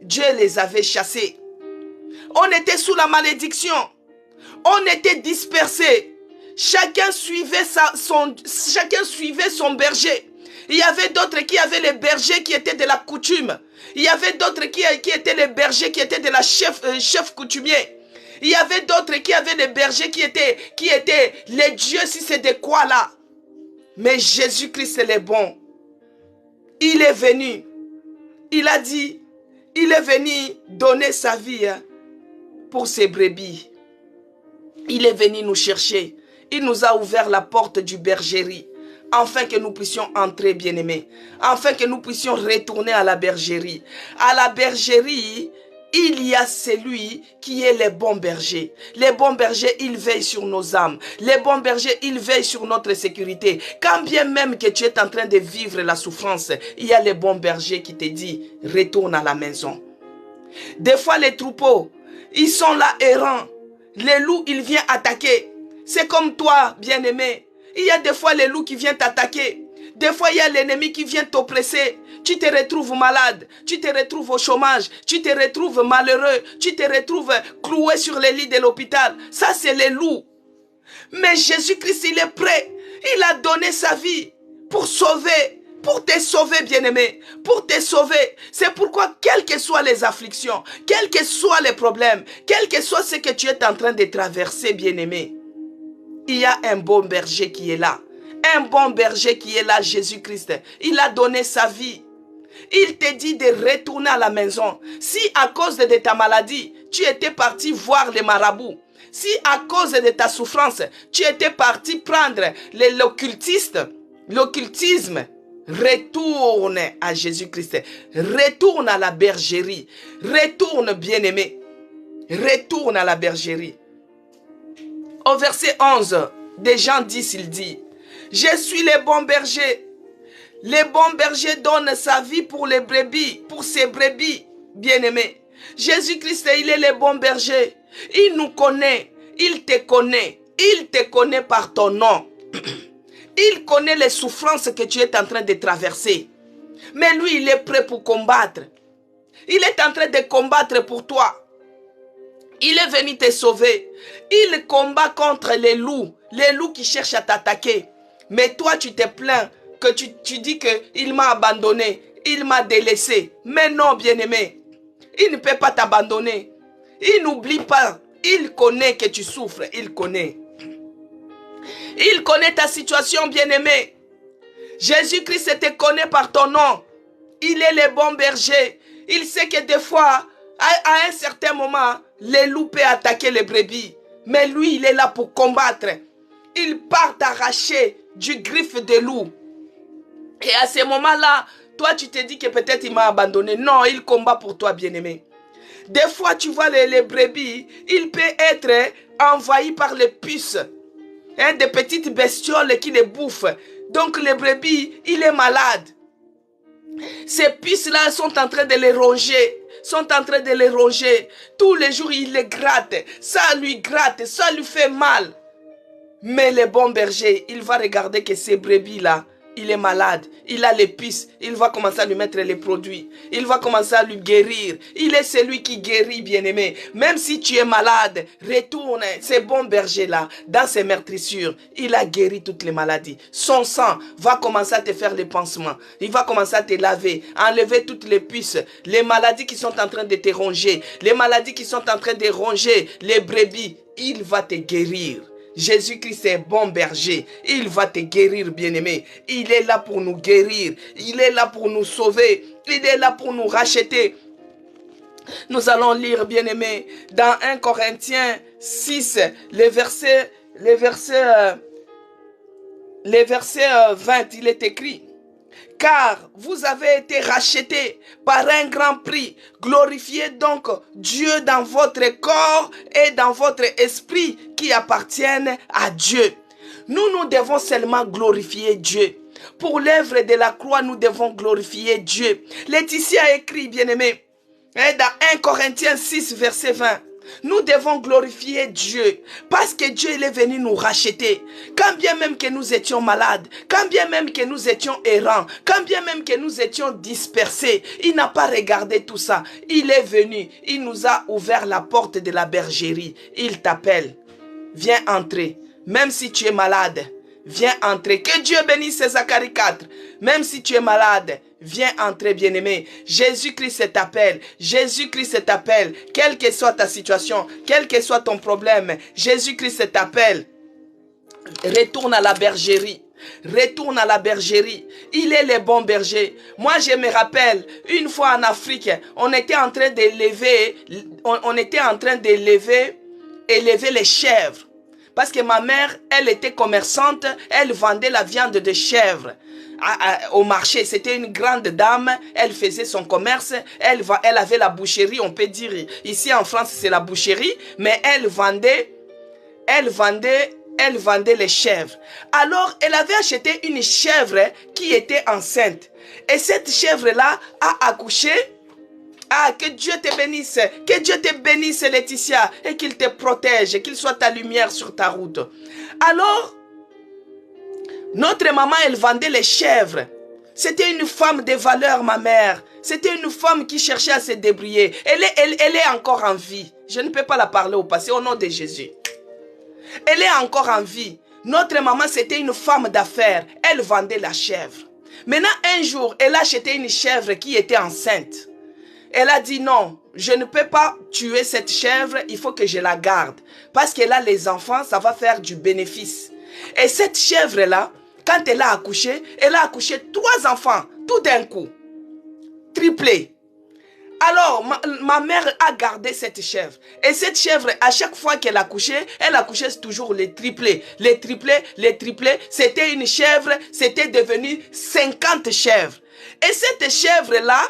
Dieu les avait chassés. On était sous la malédiction. On était dispersés. Chacun suivait son berger. Il y avait d'autres qui avaient les bergers qui étaient de la coutume. Il y avait d'autres qui étaient les bergers qui étaient de la chef coutumier. Il y avait d'autres qui avaient les bergers qui étaient les dieux, si c'est de quoi là. Mais Jésus-Christ est le bon. Il est venu. Il a dit, il est venu donner sa vie pour ses brebis. Il est venu nous chercher. Il nous a ouvert la porte du bergerie, afin que nous puissions entrer, bien-aimés, afin que nous puissions retourner à la bergerie. À la bergerie, il y a celui qui est le bon berger. Le bon berger, il veille sur nos âmes. Le bon berger, il veille sur notre sécurité. Quand bien même que tu es en train de vivre la souffrance, il y a le bon berger qui te dit, retourne à la maison. Des fois, les troupeaux, ils sont là errants. Les loups, ils viennent attaquer. C'est comme toi, bien-aimé. Il y a des fois les loups qui viennent t'attaquer. Des fois, il y a l'ennemi qui vient t'oppresser. Tu te retrouves malade. Tu te retrouves au chômage. Tu te retrouves malheureux. Tu te retrouves cloué sur les lits de l'hôpital. Ça, c'est les loups. Mais Jésus-Christ, il est prêt. Il a donné sa vie pour sauver. Pour te sauver, bien-aimé, pour te sauver. C'est pourquoi, quelles que soient les afflictions, quels que soient les problèmes, quel que soit ce que tu es en train de traverser, bien-aimé, il y a un bon berger qui est là. Un bon berger qui est là, Jésus-Christ. Il a donné sa vie. Il te dit de retourner à la maison. Si à cause de ta maladie, tu étais parti voir les marabouts, si à cause de ta souffrance, tu étais parti prendre l'occultisme, retourne à Jésus-Christ. Retourne à la bergerie. Retourne, bien-aimé. Retourne à la bergerie. Au verset 11 de Jean 10, il dit, « Je suis le bon berger. Le bon berger donne sa vie pour les brebis, pour ses brebis, bien-aimé. Jésus-Christ, il est le bon berger. Il nous connaît. Il te connaît. Il te connaît par ton nom. Il connaît les souffrances que tu es en train de traverser. Mais lui, il est prêt pour combattre. Il est en train de combattre pour toi. Il est venu te sauver. Il combat contre les loups qui cherchent à t'attaquer. Mais toi, tu te plains que tu dis qu'il m'a abandonné, il m'a délaissé. Mais non, bien-aimé, il ne peut pas t'abandonner. Il n'oublie pas. Il connaît que tu souffres. Il connaît. Il connaît ta situation, bien-aimé. Jésus-Christ te connaît par ton nom. Il est le bon berger. Il sait que des fois, à un certain moment, les loups peuvent attaquer les brebis. Mais lui, il est là pour combattre. Il part t'arracher du griffe de loup. Et à ce moment-là, toi, tu te dis que peut-être il m'a abandonné. Non, il combat pour toi, bien-aimé. Des fois, tu vois les brebis, il peut être envahi par les puces. Des petites bestioles qui les bouffent. Donc, les brebis, il est malade. Ces puces-là sont en train de les ronger. Tous les jours, il les gratte. Ça lui fait mal. Mais le bon berger, il va regarder que ces brebis-là, il est malade, il a les puces, il va commencer à lui mettre les produits, il va commencer à lui guérir. Il est celui qui guérit, bien-aimé. Même si tu es malade, retourne, ce bon berger-là, dans ses meurtrissures, il a guéri toutes les maladies. Son sang va commencer à te faire les pansements, il va commencer à te laver, enlever toutes les puces, les maladies qui sont en train de te ronger, les maladies qui sont en train de ronger les brebis, il va te guérir. Jésus-Christ est bon berger. Il va te guérir, bien-aimé. Il est là pour nous guérir. Il est là pour nous sauver. Il est là pour nous racheter. Nous allons lire, bien-aimé, dans 1 Corinthiens 6, les versets 20, il est écrit: car vous avez été rachetés par un grand prix. Glorifiez donc Dieu dans votre corps et dans votre esprit qui appartiennent à Dieu. Nous devons seulement glorifier Dieu. Pour l'œuvre de la croix, nous devons glorifier Dieu. Laetitia écrit, bien-aimé, dans 1 Corinthiens 6, verset 20. Nous devons glorifier Dieu parce que Dieu il est venu nous racheter. Quand bien même que nous étions malades, quand bien même que nous étions errants, quand bien même que nous étions dispersés, il n'a pas regardé tout ça. Il est venu, il nous a ouvert la porte de la bergerie. Il t'appelle, viens entrer. Même si tu es malade, viens entrer. Que Dieu bénisse Zacharie 4. Même si tu es malade, viens entrer, bien-aimé. Jésus-Christ t'appelle. Jésus-Christ t'appelle. Quelle que soit ta situation, quel que soit ton problème, Jésus-Christ t'appelle. Retourne à la bergerie. Retourne à la bergerie. Il est le bon berger. Moi, je me rappelle, une fois en Afrique, on était en train d'élever les chèvres. Parce que ma mère, elle était commerçante, elle vendait la viande de chèvre au marché. C'était une grande dame, elle faisait son commerce, elle avait la boucherie, on peut dire. Ici en France, c'est la boucherie, mais elle vendait les chèvres. Alors, elle avait acheté une chèvre qui était enceinte. Et cette chèvre-là a accouché. Ah, que Dieu te bénisse, Laetitia, et qu'il te protège, qu'il soit ta lumière sur ta route. Alors, notre maman, elle vendait les chèvres. C'était une femme de valeur, ma mère. C'était une femme qui cherchait à se débrouiller. Elle est encore en vie. Je ne peux pas la parler au passé, au nom de Jésus. Elle est encore en vie. Notre maman, c'était une femme d'affaires. Elle vendait la chèvre. Maintenant, un jour, elle a acheté une chèvre qui était enceinte. Elle a dit non, je ne peux pas tuer cette chèvre, il faut que je la garde. Parce qu'elle a les enfants, ça va faire du bénéfice. Et cette chèvre-là, quand elle a accouché 3 enfants, tout d'un coup, triplés. Alors, ma mère a gardé cette chèvre. Et cette chèvre, à chaque fois qu'elle accouchait, elle accouchait toujours les triplés. Les triplés. C'était une chèvre, c'était devenu 50 chèvres. Et cette chèvre-là,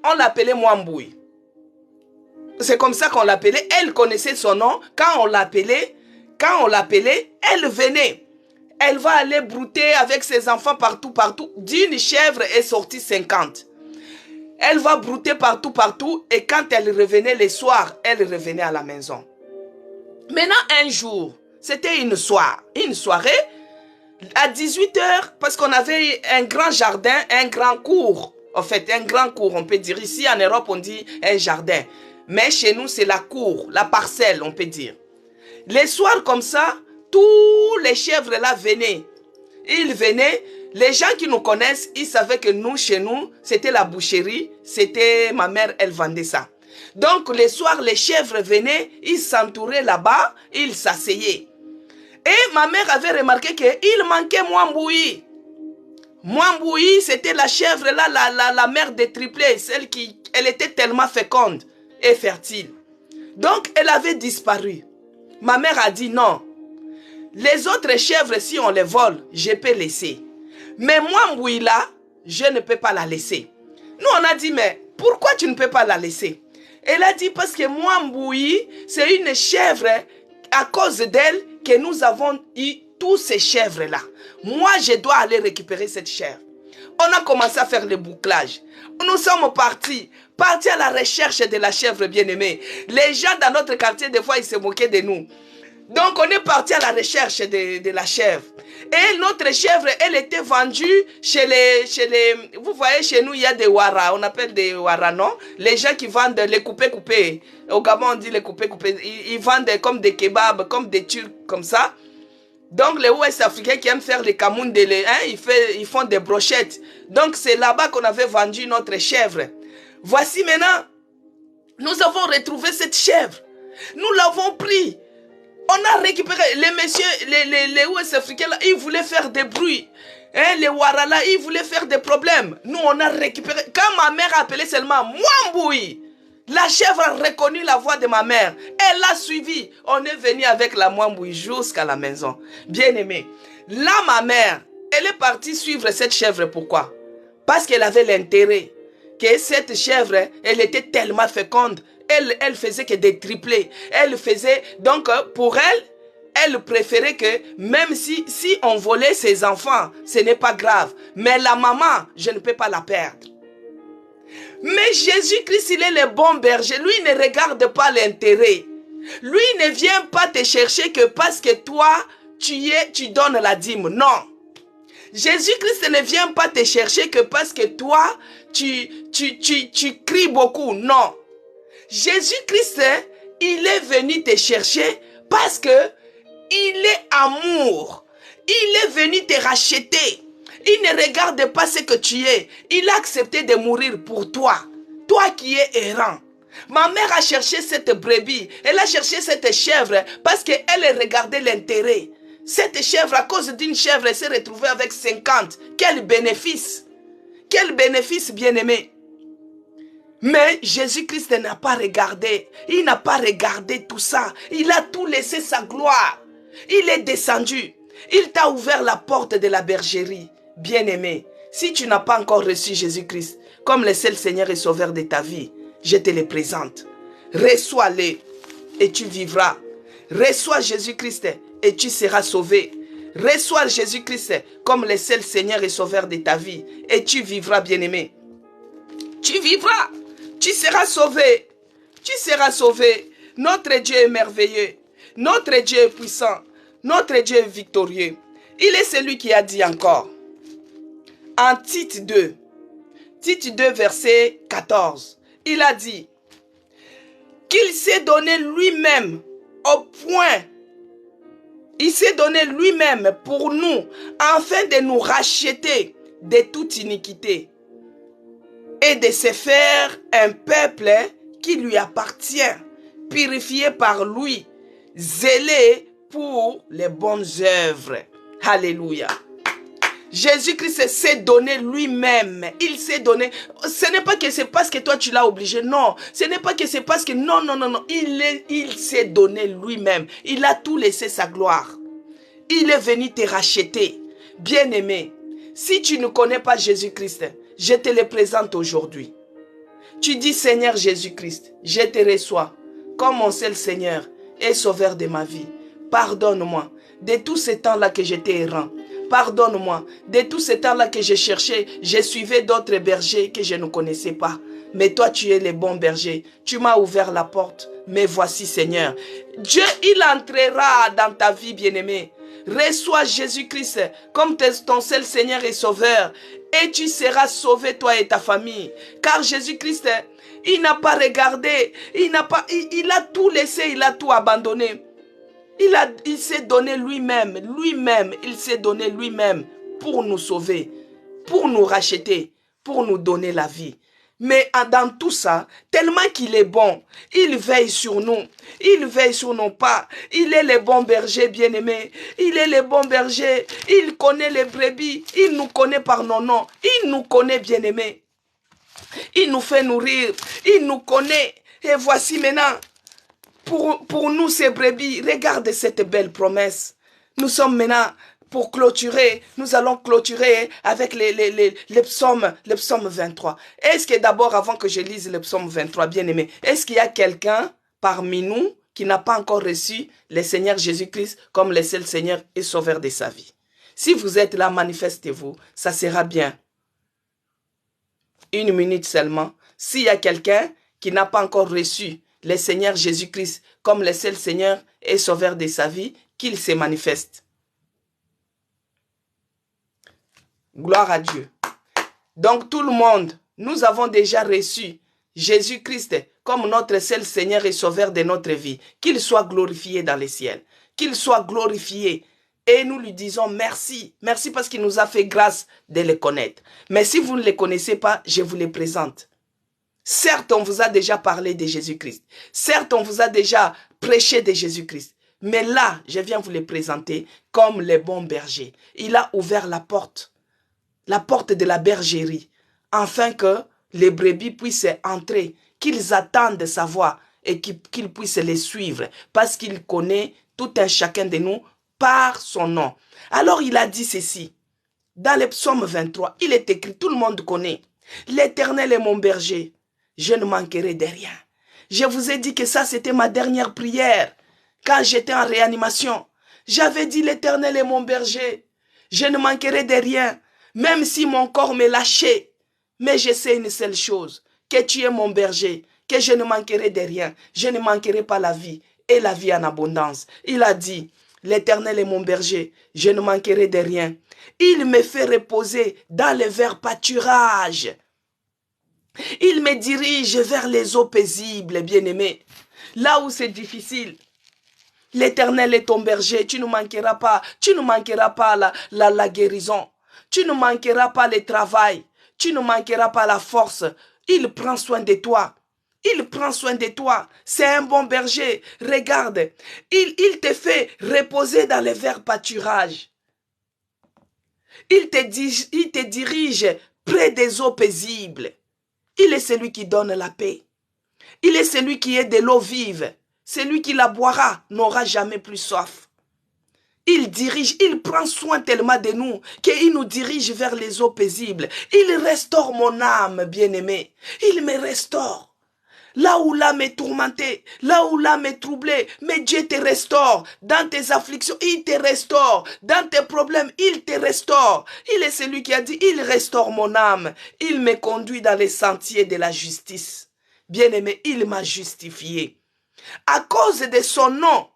on l'appelait Mwamboui. C'est comme ça qu'on l'appelait. Elle connaissait son nom. Quand on l'appelait, elle venait. Elle va aller brouter avec ses enfants partout. D'une chèvre est sortie 50. Elle va brouter partout. Et quand elle revenait les soirs, elle revenait à la maison. Maintenant, un jour, c'était une soirée, à 18 h, parce qu'on avait un grand jardin, un grand cours. En fait, un grand cours, on peut dire. Ici, en Europe, on dit un jardin. Mais chez nous, c'est la cour, la parcelle, on peut dire. Les soirs comme ça, tous les chèvres là venaient. Ils venaient. Les gens qui nous connaissent, ils savaient que nous, chez nous, c'était la boucherie. C'était ma mère, elle vendait ça. Donc, les soirs, les chèvres venaient, ils s'entouraient là-bas, ils s'asseyaient. Et ma mère avait remarqué qu'il manquait Mwamboui. Mwamboui, c'était la chèvre là, la mère des triplés, elle était tellement féconde et fertile. Donc, elle avait disparu. Ma mère a dit non. Les autres chèvres, si on les vole, je peux laisser. Mais Mwamboui là, je ne peux pas la laisser. Nous, on a dit, mais pourquoi tu ne peux pas la laisser? Elle a dit, parce que Mwamboui, c'est une chèvre, à cause d'elle, que nous avons eu tous ces chèvres-là. Moi, je dois aller récupérer cette chèvre. On a commencé à faire le bouclage. Nous sommes partis à la recherche de la chèvre bien-aimée. Les gens dans notre quartier, des fois, ils se moquaient de nous. Donc, on est parti à la recherche de la chèvre. Et notre chèvre, elle était vendue chez les... Vous voyez, chez nous, il y a des wara. On appelle des wara, non? Les gens qui vendent les coupés. Au Gabon, on dit les coupés. Ils vendent comme des kebabs, comme des trucs comme ça. Donc, les Ouest-Africains qui aiment faire les kamoundele, hein, ils font des brochettes. Donc, c'est là-bas qu'on avait vendu notre chèvre. Voici maintenant, nous avons retrouvé cette chèvre. Nous l'avons pris. On a récupéré les messieurs, les Ouest-Africains, ils voulaient faire des bruits. Hein, les Warala, ils voulaient faire des problèmes. Nous, on a récupéré. Quand ma mère appelait seulement Mwamboui, la chèvre a reconnu la voix de ma mère. Elle l'a suivi. On est venu avec la Mwamboui jusqu'à la maison. Bien aimé. Là, ma mère, elle est partie suivre cette chèvre. Pourquoi? Parce qu'elle avait l'intérêt que cette chèvre, elle était tellement féconde. Elle faisait que des triplés. Elle faisait, donc pour elle préférait que même si on volait ses enfants, ce n'est pas grave. Mais la maman, je ne peux pas la perdre. Mais Jésus-Christ, il est le bon berger. Lui, il ne regarde pas l'intérêt. Lui, il ne vient pas te chercher que parce que toi, tu donnes la dîme. Non. Jésus-Christ ne vient pas te chercher que parce que toi, tu cries beaucoup. Non. Jésus-Christ, il est venu te chercher parce que il est amour. Il est venu te racheter. Il ne regarde pas ce que tu es. Il a accepté de mourir pour toi. Toi qui es errant. Ma mère a cherché cette brebis. Elle a cherché cette chèvre parce qu'elle regardait l'intérêt. Cette chèvre, à cause d'une chèvre, elle s'est retrouvée avec 50. Quel bénéfice! Quel bénéfice, bien-aimé! Mais Jésus-Christ n'a pas regardé. Il n'a pas regardé tout ça. Il a tout laissé sa gloire. Il est descendu. Il t'a ouvert la porte de la bergerie. Bien-aimé, si tu n'as pas encore reçu Jésus-Christ comme le seul Seigneur et Sauveur de ta vie, je te le présente. Reçois-le et tu vivras. Reçois Jésus-Christ et tu seras sauvé. Reçois Jésus-Christ comme le seul Seigneur et Sauveur de ta vie et tu vivras, bien-aimé. Tu vivras. Tu seras sauvé. Tu seras sauvé. Notre Dieu est merveilleux. Notre Dieu est puissant. Notre Dieu est victorieux. Il est celui qui a dit encore. En Tite 2. Tite 2, verset 14. Il a dit qu'il s'est donné lui-même au point. Il s'est donné lui-même pour nous afin de nous racheter de toute iniquité et de se faire un peuple qui lui appartient, purifié par lui, zélé pour les bonnes œuvres. Alléluia. Jésus-Christ s'est donné lui-même. Il s'est donné. Ce n'est pas que c'est parce que toi tu l'as obligé. Non. Ce n'est pas que c'est parce que... Non. Il s'est donné lui-même. Il a tout laissé sa gloire. Il est venu te racheter. Bien-aimé, si tu ne connais pas Jésus-Christ, je te le présente aujourd'hui. Tu dis, Seigneur Jésus-Christ, je te reçois comme mon seul Seigneur et Sauveur de ma vie. Pardonne-moi de tous ces temps-là que j'étais errant. Pardonne-moi de tous ces temps-là que je cherchais. Je suivais d'autres bergers que je ne connaissais pas. Mais toi, tu es le bon berger. Tu m'as ouvert la porte. Mais voici, Seigneur. Dieu, il entrera dans ta vie, bien-aimé. Reçois Jésus-Christ comme ton seul Seigneur et Sauveur. Et tu seras sauvé, toi et ta famille. Car Jésus-Christ, il n'a pas regardé. Il a tout laissé, il a tout abandonné. Il s'est donné lui-même, il s'est donné lui-même pour nous sauver, pour nous racheter, pour nous donner la vie. Mais dans tout ça, tellement qu'il est bon, il veille sur nous, il veille sur nos pas. Il est le bon berger bien-aimé, il est le bon berger, il connaît les brebis, il nous connaît par nos noms, il nous connaît bien-aimé. Il nous fait nourrir, il nous connaît. Et voici maintenant, pour nous ces brebis, regarde cette belle promesse. Nous sommes maintenant pour clôturer, nous allons clôturer avec les psaumes 23. Est-ce que d'abord, avant que je lise le psaume 23, bien-aimé, est-ce qu'il y a quelqu'un parmi nous qui n'a pas encore reçu le Seigneur Jésus-Christ comme le seul Seigneur et Sauveur de sa vie? Si vous êtes là, manifestez-vous, ça sera bien. 1 minute seulement. S'il y a quelqu'un qui n'a pas encore reçu le Seigneur Jésus-Christ comme le seul Seigneur et Sauveur de sa vie, qu'il se manifeste. Gloire à Dieu. Donc tout le monde, nous avons déjà reçu Jésus-Christ comme notre seul Seigneur et Sauveur de notre vie. Qu'il soit glorifié dans les ciels. Qu'il soit glorifié. Et nous lui disons merci. Merci parce qu'il nous a fait grâce de le connaître. Mais si vous ne le connaissez pas, je vous le présente. Certes, on vous a déjà parlé de Jésus-Christ. Certes, on vous a déjà prêché de Jésus-Christ. Mais là, je viens vous le présenter comme le bon berger. Il a ouvert la porte de la bergerie, afin que les brebis puissent entrer, qu'ils attendent sa voix et qu'ils puissent les suivre, parce qu'il connaît tout un chacun de nous par son nom. Alors il a dit ceci, dans le psaume 23, il est écrit, tout le monde connaît, l'Éternel est mon berger, je ne manquerai de rien. Je vous ai dit que ça c'était ma dernière prière, quand j'étais en réanimation. J'avais dit l'Éternel est mon berger, je ne manquerai de rien, même si mon corps me lâchait. Mais je sais une seule chose, que tu es mon berger, que je ne manquerai de rien, je ne manquerai pas la vie, et la vie en abondance. Il a dit, l'Éternel est mon berger, je ne manquerai de rien. Il me fait reposer dans les verts pâturages. Il me dirige vers les eaux paisibles, bien-aimés. Là où c'est difficile, l'Éternel est ton berger, tu ne manqueras pas la guérison. Tu ne manqueras pas le travail. Tu ne manqueras pas la force. Il prend soin de toi. Il prend soin de toi. C'est un bon berger. Regarde, il te fait reposer dans les verts pâturages. Il te dirige près des eaux paisibles. Il est celui qui donne la paix. Il est celui qui est de l'eau vive. Celui qui la boira n'aura jamais plus soif. Il dirige, il prend soin tellement de nous qu'il nous dirige vers les eaux paisibles. Il restaure mon âme, bien-aimé. Il me restaure. Là où l'âme est tourmentée, là où l'âme est troublée, mais Dieu te restaure. Dans tes afflictions, il te restaure. Dans tes problèmes, il te restaure. Il est celui qui a dit, il restaure mon âme. Il me conduit dans les sentiers de la justice. Bien-aimé, il m'a justifié. À cause de son nom,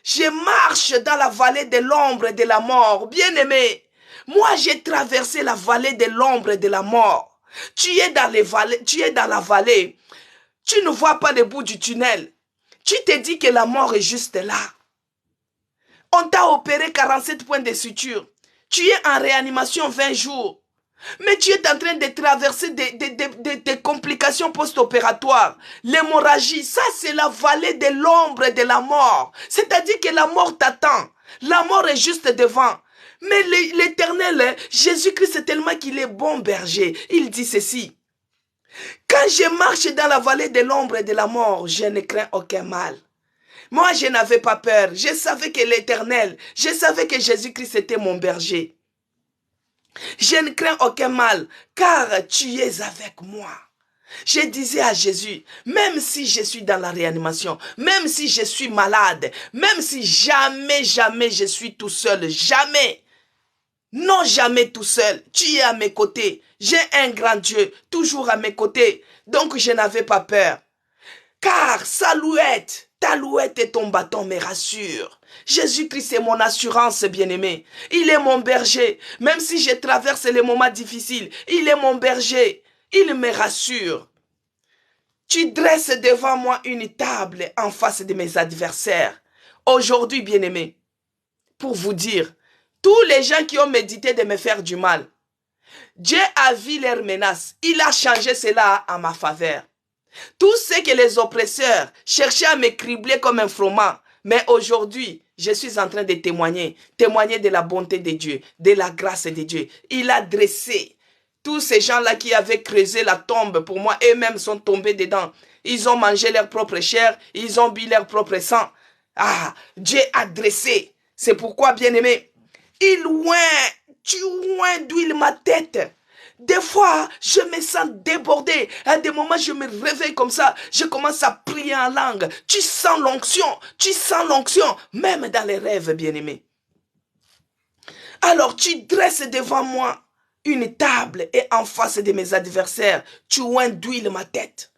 je marche dans la vallée de l'ombre de la mort. Bien-aimé, moi j'ai traversé la vallée de l'ombre de la mort. Tu es dans la vallée. Tu ne vois pas le bout du tunnel. Tu te dis que la mort est juste là. On t'a opéré 47 points de suture. Tu es en réanimation 20 jours. Mais tu es en train de traverser des complications post-opératoires. L'hémorragie, ça c'est la vallée de l'ombre de la mort. C'est-à-dire que la mort t'attend. La mort est juste devant. Mais l'Éternel, Jésus-Christ, c'est tellement qu'il est bon berger. Il dit ceci. Quand je marche dans la vallée de l'ombre de la mort, je ne crains aucun mal. Moi, je n'avais pas peur. Je savais que l'Éternel, je savais que Jésus-Christ était mon berger. Je ne crains aucun mal, car tu es avec moi. Je disais à Jésus, même si je suis dans la réanimation, même si je suis malade, même si jamais je suis tout seul, jamais, non jamais tout seul, tu es à mes côtés. J'ai un grand Dieu, toujours à mes côtés, donc je n'avais pas peur. Car ta louette et ton bâton me rassurent. Jésus-Christ est mon assurance, bien-aimé. Il est mon berger. Même si je traverse les moments difficiles, il est mon berger. Il me rassure. Tu dresses devant moi une table en face de mes adversaires. Aujourd'hui, bien-aimé, pour vous dire, tous les gens qui ont médité de me faire du mal, Dieu a vu leurs menaces. Il a changé cela en ma faveur. Tout ce que les oppresseurs cherchaient à me cribler comme un froment, mais aujourd'hui, je suis en train de témoigner de la bonté de Dieu, de la grâce de Dieu. Il a dressé tous ces gens-là qui avaient creusé la tombe pour moi, eux-mêmes sont tombés dedans. Ils ont mangé leur propre chair, ils ont bu leur propre sang. Ah, Dieu a dressé. C'est pourquoi, bien-aimé, tu oins d'huile ma tête. Des fois, je me sens débordé. À des moments, je me réveille comme ça. Je commence à prier en langue. Tu sens l'onction, même dans les rêves, bien-aimés. Alors, tu dresses devant moi une table et en face de mes adversaires, tu oins d'huile ma tête.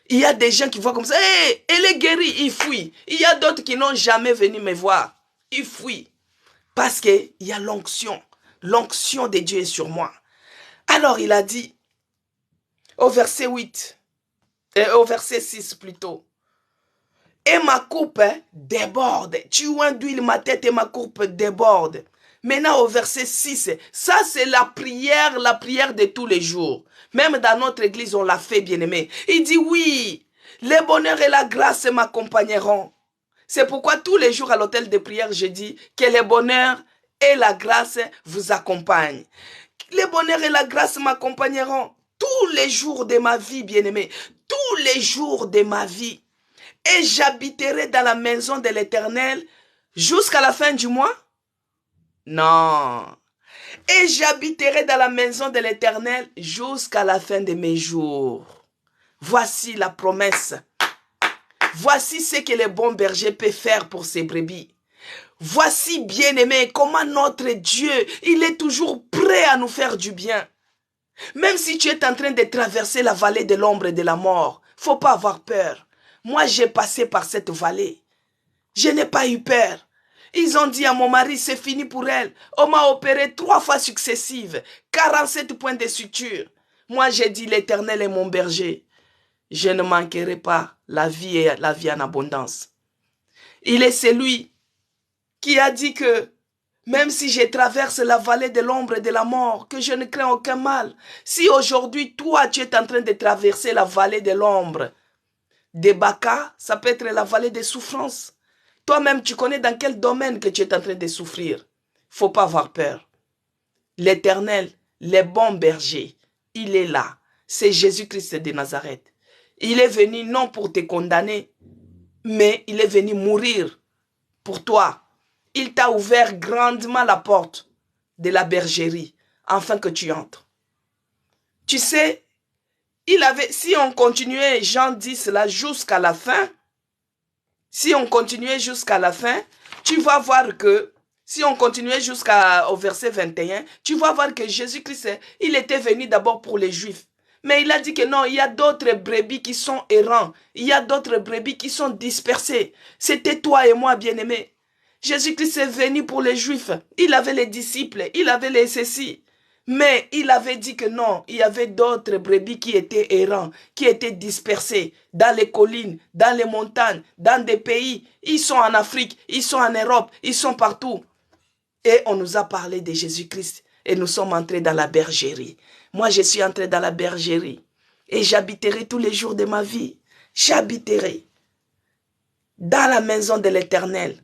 Il y a des gens qui voient comme ça. Hey, elle est guérie, ils fuient. Il y a d'autres qui n'ont jamais venu me voir. Ils fuient. Parce qu'il y a l'onction. L'onction de Dieu est sur moi. Alors il a dit, au verset 8, au verset 6 plutôt, et ma coupe déborde. Tu oins d'huile ma tête et ma coupe déborde. Maintenant au verset 6, ça c'est la prière de tous les jours. Même dans notre église, on l'a fait, bien-aimé. Il dit oui, le bonheur et la grâce m'accompagneront. C'est pourquoi tous les jours à l'hôtel de prière, je dis que le bonheur et la grâce vous accompagnent. Le bonheur et la grâce m'accompagneront tous les jours de ma vie, bien-aimé. Tous les jours de ma vie. Et j'habiterai dans la maison de l'Éternel jusqu'à la fin du mois? Non. Et j'habiterai dans la maison de l'Éternel jusqu'à la fin de mes jours. Voici la promesse. Voici ce que le bon berger peut faire pour ses brebis. Voici, bien-aimé, comment notre Dieu, il est toujours prêt à nous faire du bien. Même si tu es en train de traverser la vallée de l'ombre et de la mort, faut pas avoir peur. Moi, j'ai passé par cette vallée. Je n'ai pas eu peur. Ils ont dit à mon mari, c'est fini pour elle. On m'a opéré 3 fois successives, 47 points de suture. Moi, j'ai dit, l'Éternel est mon berger. Je ne manquerai pas la vie et la vie en abondance. Il est celui qui a dit que même si je traverse la vallée de l'ombre et de la mort, que je ne crains aucun mal. Si aujourd'hui, toi, tu es en train de traverser la vallée de l'ombre, de Baka, ça peut être la vallée des souffrances. Toi-même, tu connais dans quel domaine que tu es en train de souffrir. Faut pas avoir peur. L'Éternel, le bon berger, il est là. C'est Jésus-Christ de Nazareth. Il est venu non pour te condamner, mais il est venu mourir pour toi. Il t'a ouvert grandement la porte de la bergerie, afin que tu entres. Tu sais, si on continuait, Jean dit cela jusqu'à la fin, si on continuait jusqu'à la fin, tu vas voir que, si on continuait jusqu'au verset 21, tu vas voir que Jésus-Christ, il était venu d'abord pour les Juifs. Mais il a dit que non, il y a d'autres brebis qui sont errants. Il y a d'autres brebis qui sont dispersées. C'était toi et moi, bien-aimés. Jésus-Christ est venu pour les Juifs. Il avait les disciples, il avait les ceci. Mais il avait dit que non, il y avait d'autres brebis qui étaient errants, qui étaient dispersés dans les collines, dans les montagnes, dans des pays. Ils sont en Afrique, ils sont en Europe, ils sont partout. Et on nous a parlé de Jésus-Christ et nous sommes entrés dans la bergerie. Moi, je suis entré dans la bergerie et j'habiterai tous les jours de ma vie. J'habiterai dans la maison de l'Éternel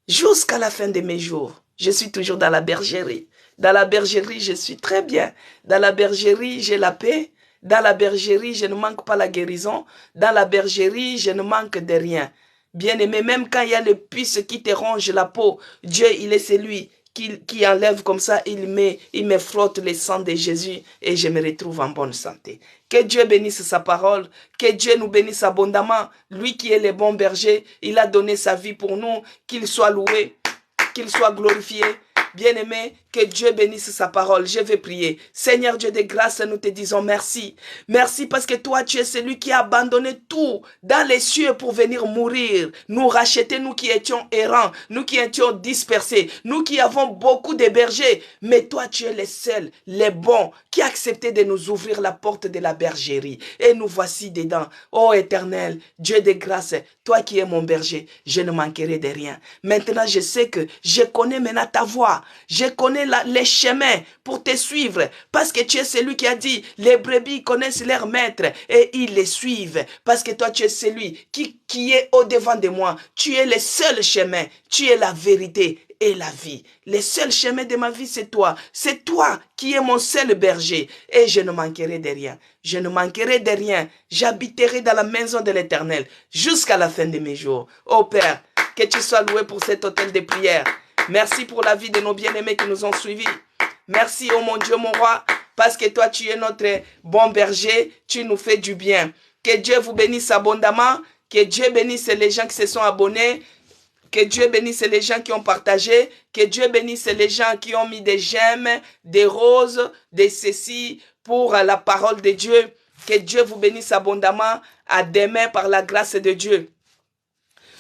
jusqu'à la fin de mes jours. Je suis toujours dans la bergerie. Dans la bergerie, je suis très bien. Dans la bergerie, j'ai la paix. Dans la bergerie, je ne manque pas la guérison. Dans la bergerie, je ne manque de rien. Bien-aimé, même quand il y a le puce qui te ronge la peau, Dieu, il est celui qui enlève comme ça, il me frotte le sang de Jésus et je me retrouve en bonne santé. Que Dieu bénisse sa parole, que Dieu nous bénisse abondamment. Lui qui est le bon berger, il a donné sa vie pour nous, qu'il soit loué, qu'il soit glorifié. Bien-aimé, que Dieu bénisse sa parole. Je vais prier. Seigneur Dieu de grâce, nous te disons merci. Merci parce que toi, tu es celui qui a abandonné tout dans les cieux pour venir mourir. Nous racheter, nous qui étions errants, nous qui étions dispersés, nous qui avons beaucoup de bergers. Mais toi, tu es le seul, le bon, qui a accepté de nous ouvrir la porte de la bergerie. Et nous voici dedans. Ô Éternel, Dieu de grâce, toi qui es mon berger, je ne manquerai de rien. Maintenant, je sais que je connais maintenant ta voix. Je connais les chemins pour te suivre parce que tu es celui qui a dit les brebis connaissent leur maître et ils les suivent parce que toi tu es celui qui est au-devant de moi. Tu es le seul chemin, tu es la vérité et la vie. Le seul chemin de ma vie, c'est toi. C'est toi qui es mon seul berger et je ne manquerai de rien. Je ne manquerai de rien. J'habiterai dans la maison de l'Éternel jusqu'à la fin de mes jours. Ô Père, que tu sois loué pour cet hôtel de prière. Merci pour la vie de nos bien-aimés qui nous ont suivis. Merci, oh mon Dieu, mon roi, parce que toi, tu es notre bon berger, tu nous fais du bien. Que Dieu vous bénisse abondamment, que Dieu bénisse les gens qui se sont abonnés, que Dieu bénisse les gens qui ont partagé, que Dieu bénisse les gens qui ont mis des j'aime, des roses, des ceci pour la parole de Dieu. Que Dieu vous bénisse abondamment. À demain par la grâce de Dieu.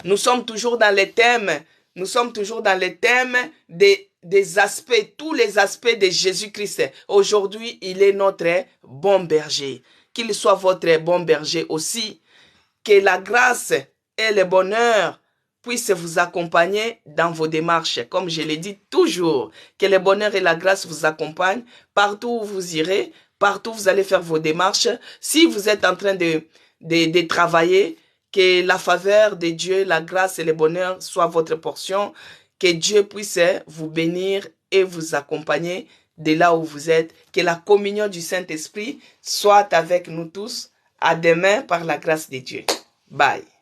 Nous sommes toujours dans les thèmes. Nous sommes toujours dans les thèmes des aspects, tous les aspects de Jésus-Christ. Aujourd'hui, il est notre bon berger. Qu'il soit votre bon berger aussi. Que la grâce et le bonheur puissent vous accompagner dans vos démarches. Comme je l'ai dit toujours, que le bonheur et la grâce vous accompagnent partout où vous irez, partout où vous allez faire vos démarches. Si vous êtes en train de travailler, que la faveur de Dieu, la grâce et le bonheur soient votre portion. Que Dieu puisse vous bénir et vous accompagner de là où vous êtes. Que la communion du Saint-Esprit soit avec nous tous. À demain par la grâce de Dieu. Bye.